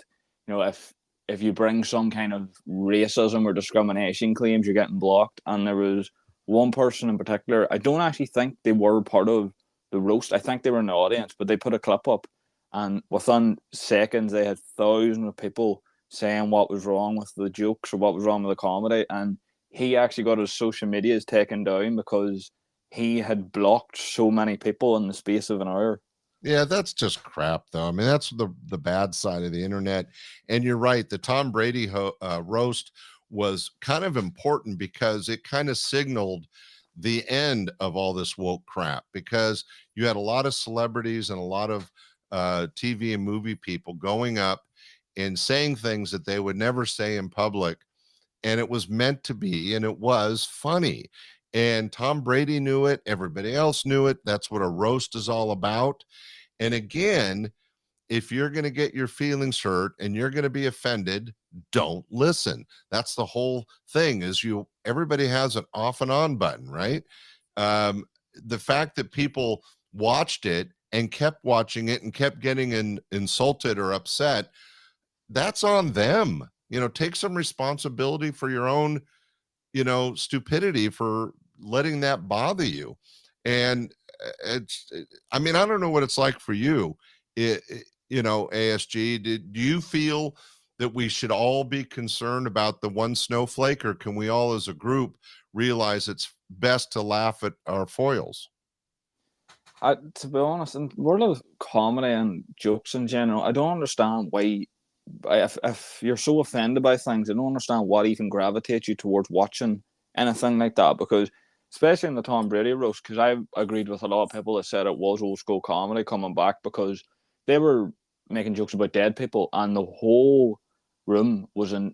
if you bring some kind of racism or discrimination claims, you're getting blocked. And there was one person in particular, I don't actually think they were part of the roast. I think they were in the audience, but they put a clip up, and within seconds they had thousands of people saying what was wrong with the jokes or what was wrong with the comedy. And he actually got his social medias taken down because he had blocked so many people in the space of an hour. Yeah, that's just crap, though. I mean, that's the bad side of the internet. And you're right. The Tom Brady roast was kind of important because it kind of signaled the end of all this woke crap, because you had a lot of celebrities and a lot of TV and movie people going up and saying things that they would never say in public. And it was meant to be, and it was funny. And Tom Brady knew it. Everybody else knew it. That's what a roast is all about. And again, if you're going to get your feelings hurt and you're going to be offended, don't listen. That's the whole thing, is everybody has an off and on button, right? The fact that people watched it and kept watching it and kept getting insulted or upset, that's on them. Take some responsibility for your own, stupidity for letting that bother you. And I don't know what it's like for you. ASG, do you feel that we should all be concerned about the one snowflake, or can we all as a group realize it's best to laugh at our foils? To be honest, in the world of comedy and jokes in general, I don't understand why, if you're so offended by things, I don't understand what even gravitates you towards watching anything like that. Because especially in the Tom Brady roast, because I agreed with a lot of people that said it was old school comedy coming back, because they were making jokes about dead people, and the whole room was in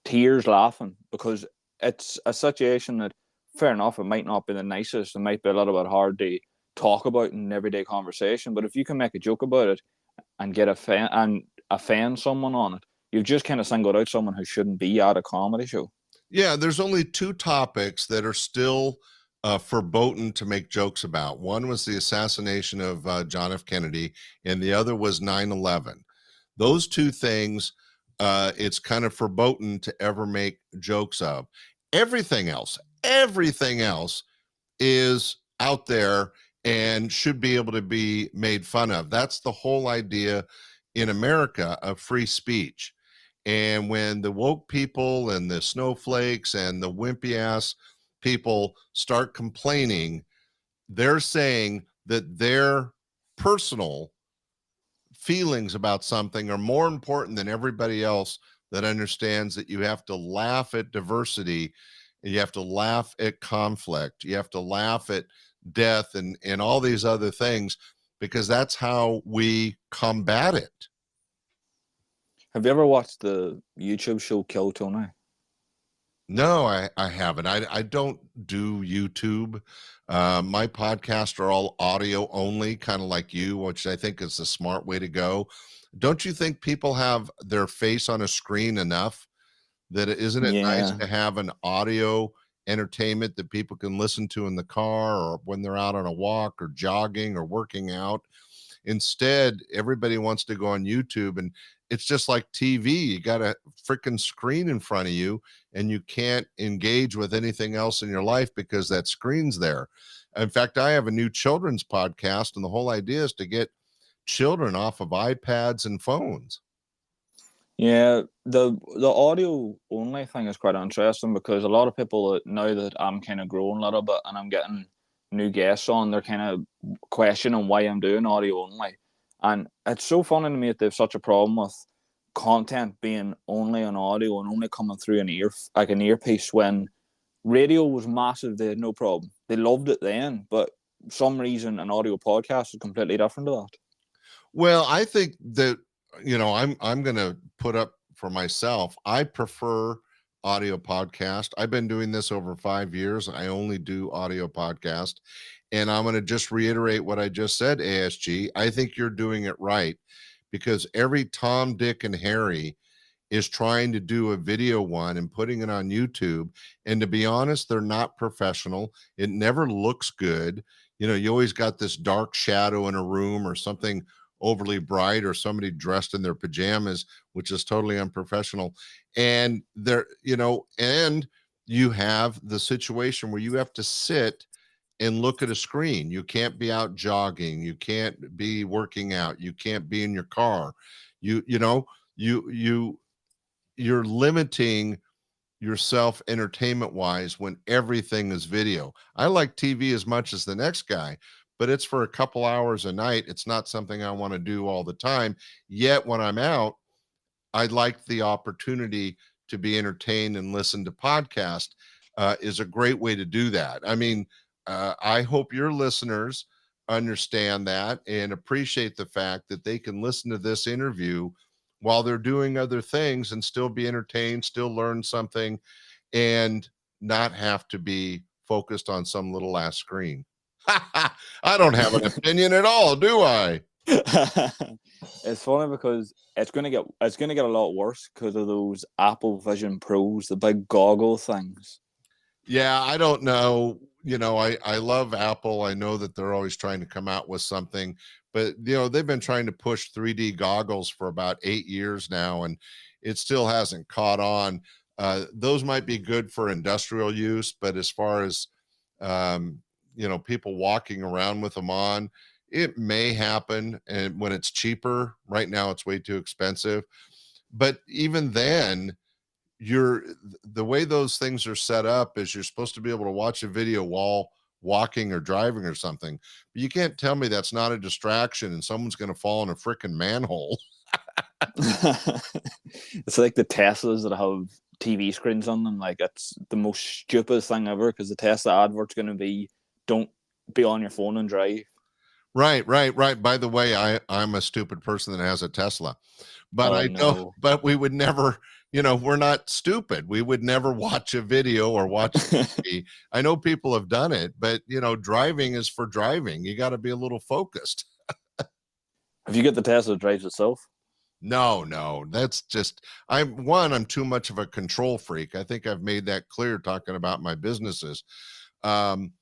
tears laughing, because it's a situation that, fair enough, it might not be the nicest, it might be a little bit hard to talk about in everyday conversation, but if you can make a joke about it and get offend someone on it, you've just kind of singled out someone who shouldn't be at a comedy show. Yeah, there's only two topics that are still verboten to make jokes about. One was the assassination of John F. Kennedy, and the other was 9/11. Those two things, it's kind of verboten to ever make jokes of. Everything else is out there and should be able to be made fun of. That's the whole idea in America of free speech. And when the woke people and the snowflakes and the wimpy ass people start complaining, they're saying that their personal feelings about something are more important than everybody else that understands that you have to laugh at diversity, and you have to laugh at conflict, you have to laugh at death and all these other things, because that's how we combat it. Have you ever watched the YouTube show Kill Tony? No, I haven't. I don't do YouTube. My podcasts are all audio only, kind of like you, which I think is the smart way to go. Don't you think people have their face on a screen enough that isn't it nice to have an audio entertainment that people can listen to in the car or when they're out on a walk or jogging or working out? Instead, everybody wants to go on YouTube, and it's just like TV. You got a freaking screen in front of you, and you can't engage with anything else in your life because that screen's there. In fact, I have a new children's podcast, and the whole idea is to get children off of iPads and phones. Yeah, the audio only thing is quite interesting, because a lot of people, now that I'm kind of growing a little bit and I'm getting new guests on, they're kind of questioning why I'm doing audio only. And it's so funny to me that they have such a problem with content being only on audio and only coming through an earpiece, when radio was massive. They had no problem. They loved it then, but for some reason an audio podcast is completely different to that. Well, I think that, I'm going to put up for myself, I prefer audio podcast. I've been doing this over 5 years. I only do audio podcast. And I'm going to just reiterate what I just said, ASG. I think you're doing it right, because every Tom, Dick, and Harry is trying to do a video one and putting it on YouTube. And to be honest, they're not professional. It never looks good. You always got this dark shadow in a room or something overly bright, or somebody dressed in their pajamas, which is totally unprofessional. And and you have the situation where you have to sit and look at a screen. You can't be out jogging. You can't be working out. You can't be in your car. You're limiting yourself entertainment wise when everything is video. I like TV as much as the next guy, but it's for a couple hours a night. It's not something I want to do all the time. Yet when I'm out, I'd like the opportunity to be entertained and listen to podcasts. Is a great way to do that. I mean, I hope your listeners understand that and appreciate the fact that they can listen to this interview while they're doing other things and still be entertained, still learn something, and not have to be focused on some little ass screen. I don't have an opinion at all, do I? It's funny because it's gonna get a lot worse because of those Apple Vision Pros, the big goggle things. Yeah, I don't know. I love Apple. I know that they're always trying to come out with something, but they've been trying to push 3D goggles for about 8 years now, and it still hasn't caught on. Those might be good for industrial use, but as far as people walking around with them on, it may happen. And when it's cheaper, right now it's way too expensive. But even then, the way those things are set up is you're supposed to be able to watch a video while walking or driving or something. But you can't tell me that's not a distraction and someone's going to fall in a freaking manhole. It's like the Teslas that have TV screens on them. Like, it's the most stupidest thing ever, because the Tesla advert's going to be, don't be on your phone and drive. Right. By the way, I'm a stupid person that has a Tesla, but Oh I don't, no. but we would never, we're not stupid. We would never watch a video or watch TV. I know people have done it, but driving is for driving. You got to be a little focused. Have you got the Tesla that drives itself? No, that's just, I'm too much of a control freak. I think I've made that clear talking about my businesses. Um,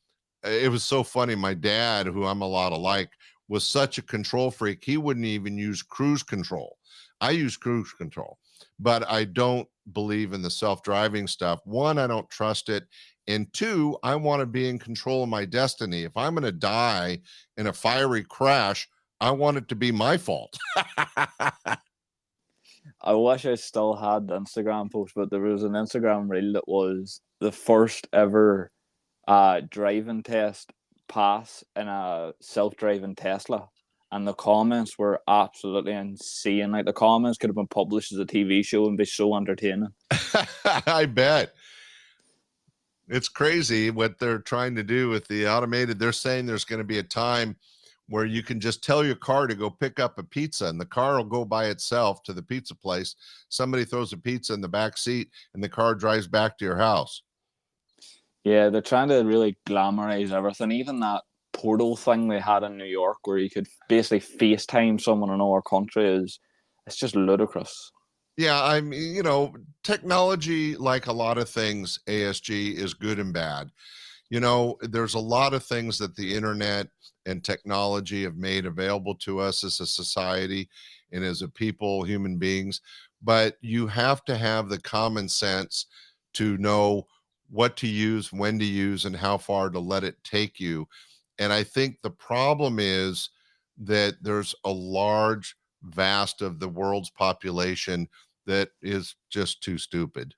it was so funny. My dad, who I'm a lot alike, was such a control freak. He wouldn't even use cruise control. I use cruise control, but I don't believe in the self-driving stuff. One, I don't trust it. And two, I want to be in control of my destiny. If I'm going to die in a fiery crash, I want it to be my fault. I wish I still had the Instagram post, but there was an Instagram reel that was the first ever driving test pass in a self-driving Tesla. And the comments were absolutely insane. Like, the comments could have been published as a TV show and be so entertaining. I bet. It's crazy what they're trying to do with the automated. They're saying there's going to be a time where you can just tell your car to go pick up a pizza and the car will go by itself to the pizza place. Somebody throws a pizza in the back seat and the car drives back to your house. Yeah, they're trying to really glamorize everything. Even that portal thing they had in New York where you could basically FaceTime someone in our country it's just ludicrous. Yeah, technology, like a lot of things, ASG, is good and bad. There's a lot of things that the internet and technology have made available to us as a society and as a people, human beings. But you have to have the common sense to know what to use, when to use, and how far to let it take you. And I think the problem is that there's a large, vast of the world's population that is just too stupid.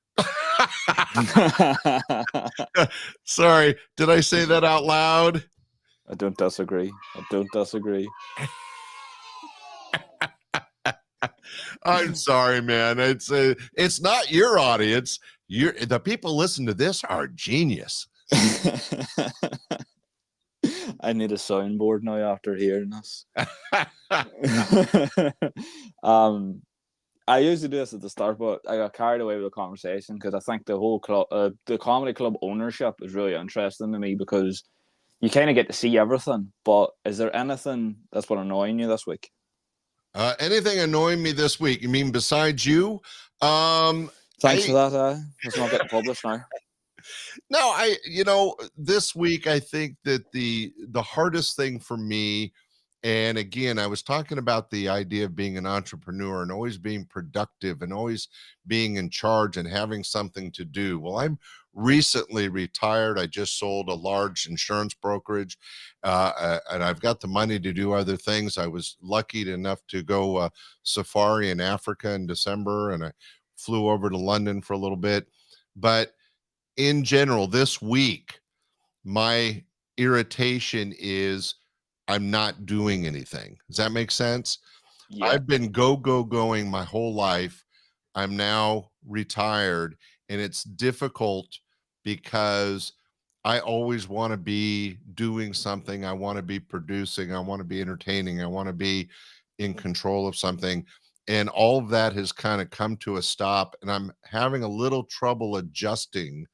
Sorry, did I say that out loud? I don't disagree. I'm sorry, man. It's not your audience. The people listen to this are genius. I need a soundboard now after hearing this. I usually do this at the start, but I got carried away with the conversation because I think the whole club, the comedy club ownership is really interesting to me because you kind of get to see everything. But is there anything that's been annoying you this week? Anything annoying me this week? You mean besides you? Thanks for that. It's not getting published now. No, this week I think that the hardest thing for me, and again, I was talking about the idea of being an entrepreneur and always being productive and always being in charge and having something to do. Well, I'm recently retired. I just sold a large insurance brokerage, and I've got the money to do other things. I was lucky enough to go safari in Africa in December, and I flew over to London for a little bit. But in general, this week, my irritation is I'm not doing anything. Does that make sense? Yeah. I've been going my whole life. I'm now retired, and it's difficult because I always want to be doing something. I want to be producing. I want to be entertaining. I want to be in control of something. And all of that has kind of come to a stop, and I'm having a little trouble adjusting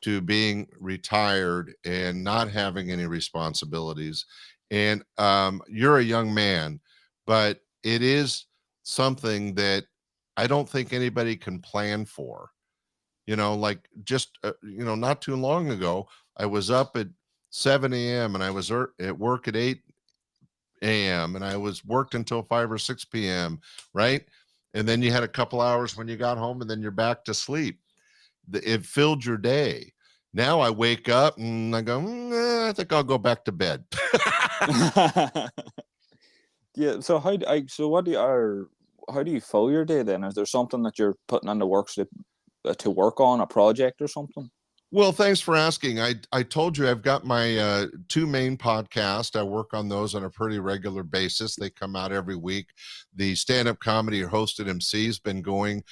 to being retired and not having any responsibilities. And you're a young man, but it is something that I don't think anybody can plan for. Like just, not too long ago, I was up at 7 a.m. and I was at work at 8 a.m. and I was worked until 5 or 6 p.m. Right. And then you had a couple hours when you got home and then you're back to sleep. It filled your day. Now I wake up and I go, I think I'll go back to bed. Yeah. So how do you fill your day then? Is there something that you're putting into work to work on a project or something? Well, thanks for asking. I told you I've got my two main podcasts. I work on those on a pretty regular basis. They come out every week. The stand-up comedy or hosted MC has been going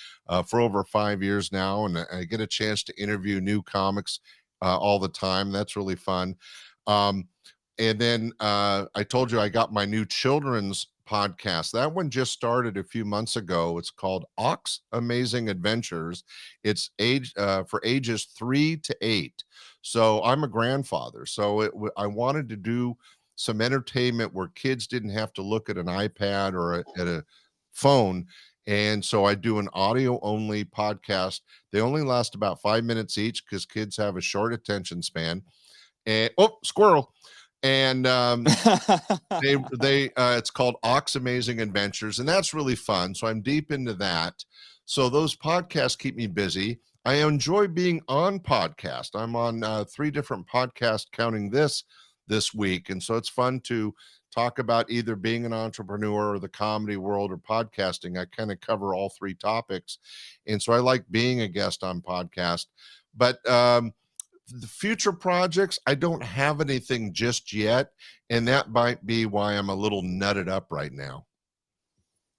for over 5 years now, and I get a chance to interview new comics all the time. That's really fun. And then I told you I got my new children's podcast. That one just started a few months ago. It's called Ox Amazing Adventures. It's for ages 3 to 8. So I'm a grandfather. So I wanted to do some entertainment where kids didn't have to look at an iPad or at a phone. And so I do an audio only podcast. They only last about 5 minutes each because kids have a short attention span. And squirrel. And it's called Ox Amazing Adventures, and that's really fun. So I'm deep into that. So those podcasts keep me busy. I enjoy being on podcast. I'm on 3 different podcasts counting this week. And so it's fun to talk about either being an entrepreneur or the comedy world or podcasting. I kind of cover all 3 topics. And so I like being a guest on podcast. But the future projects, I don't have anything just yet. And that might be why I'm a little nutted up right now.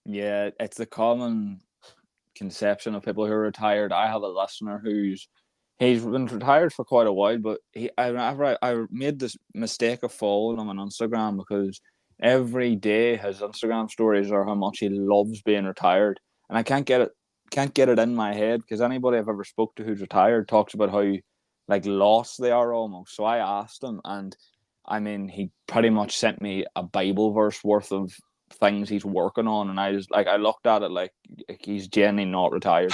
Yeah, it's the common conception of people who are retired. I have a listener he's been retired for quite a while, but I made this mistake of following him on Instagram because every day his Instagram stories are how much he loves being retired, and I can't get it in my head because anybody I've ever spoke to who's retired talks about how like lost they are almost. So I asked him, and I mean, he pretty much sent me a Bible verse worth of things he's working on, and I looked at it like he's genuinely not retired.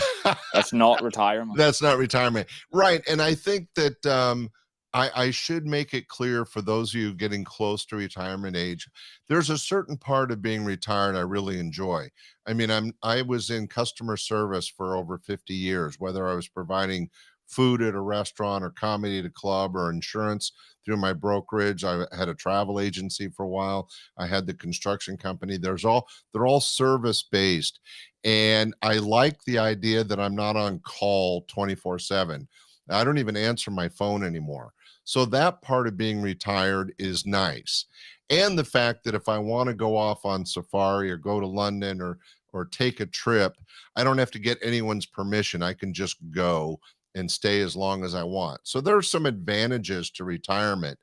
That's not retirement. That's not retirement, right? And I think that I should make it clear for those of you getting close to retirement age, there's a certain part of being retired I really enjoy. I mean, I was in customer service for over 50 years, whether I was providing food at a restaurant or comedy at a club or insurance through my brokerage. I had a travel agency for a while. I had the construction company. They're all service based. And I like the idea that I'm not on call 24/7. I don't even answer my phone anymore. So that part of being retired is nice. And the fact that if I want to go off on safari or go to London or take a trip, I don't have to get anyone's permission. I can just go and stay as long as I want. So there are some advantages to retirement.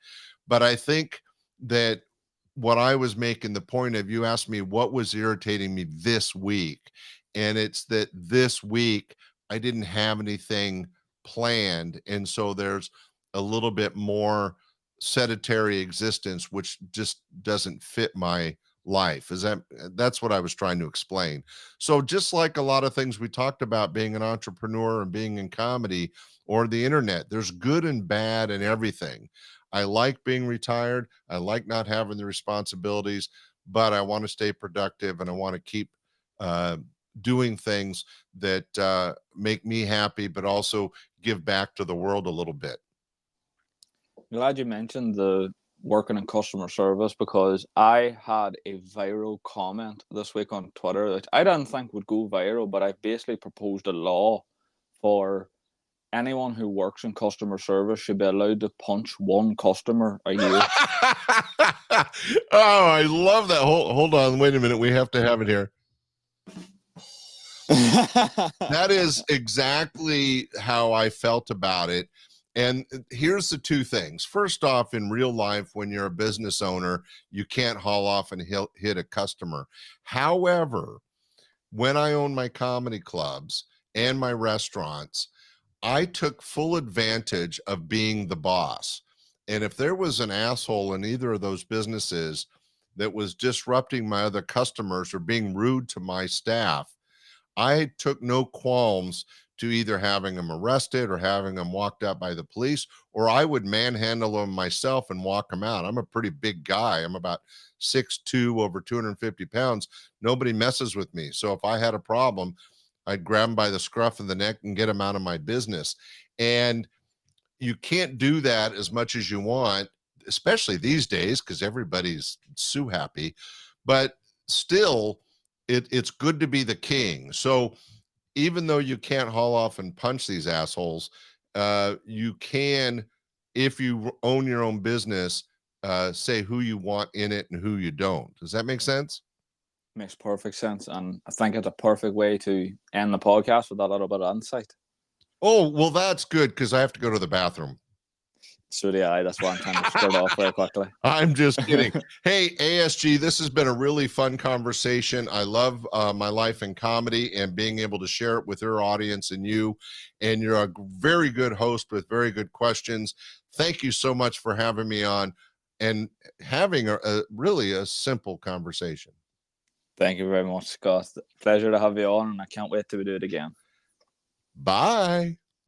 But I think that what I was making the point of, you asked me what was irritating me this week. And it's that this week I didn't have anything planned. And so there's a little bit more sedentary existence, which just doesn't fit my life. That's what I was trying to explain. So just like a lot of things we talked about being an entrepreneur and being in comedy or the internet, there's good and bad in everything. I like being retired. I like not having the responsibilities, but I want to stay productive and I want to keep doing things that make me happy, but also give back to the world a little bit. Glad you mentioned the working in customer service, because I had a viral comment this week on Twitter that I didn't think would go viral, but I basically proposed a law for anyone who works in customer service should be allowed to punch 1 customer a year. Oh, I love that. Hold on, wait a minute. We have to have it here. That is exactly how I felt about it. And here's the 2 things. First off, in real life, when you're a business owner, you can't haul off and hit a customer. However, when I own my comedy clubs and my restaurants, I took full advantage of being the boss. And if there was an asshole in either of those businesses that was disrupting my other customers or being rude to my staff, I took no qualms to either having them arrested or having them walked out by the police, or I would manhandle them myself and walk them out. I'm a pretty big guy. I'm about 6'2", over 250 pounds. Nobody messes with me. So if I had a problem, I'd grab them by the scruff of the neck and get them out of my business. And you can't do that as much as you want, especially these days, because everybody's sue happy. But still, it's good to be the king. So even though you can't haul off and punch these assholes, you can, if you own your own business, say who you want in it and who you don't. Does that make sense? Makes perfect sense. And I think it's a perfect way to end the podcast with that little bit of insight. Oh, well, that's good because I have to go to the bathroom. So yeah, that's why I'm trying to skirt off very quickly. I'm just kidding. Hey, ASG, this has been a really fun conversation. I love my life in comedy and being able to share it with your audience and you. And you're a very good host with very good questions. Thank you so much for having me on and having a really a simple conversation. Thank you very much, Scott. Pleasure to have you on, and I can't wait till we do it again. Bye.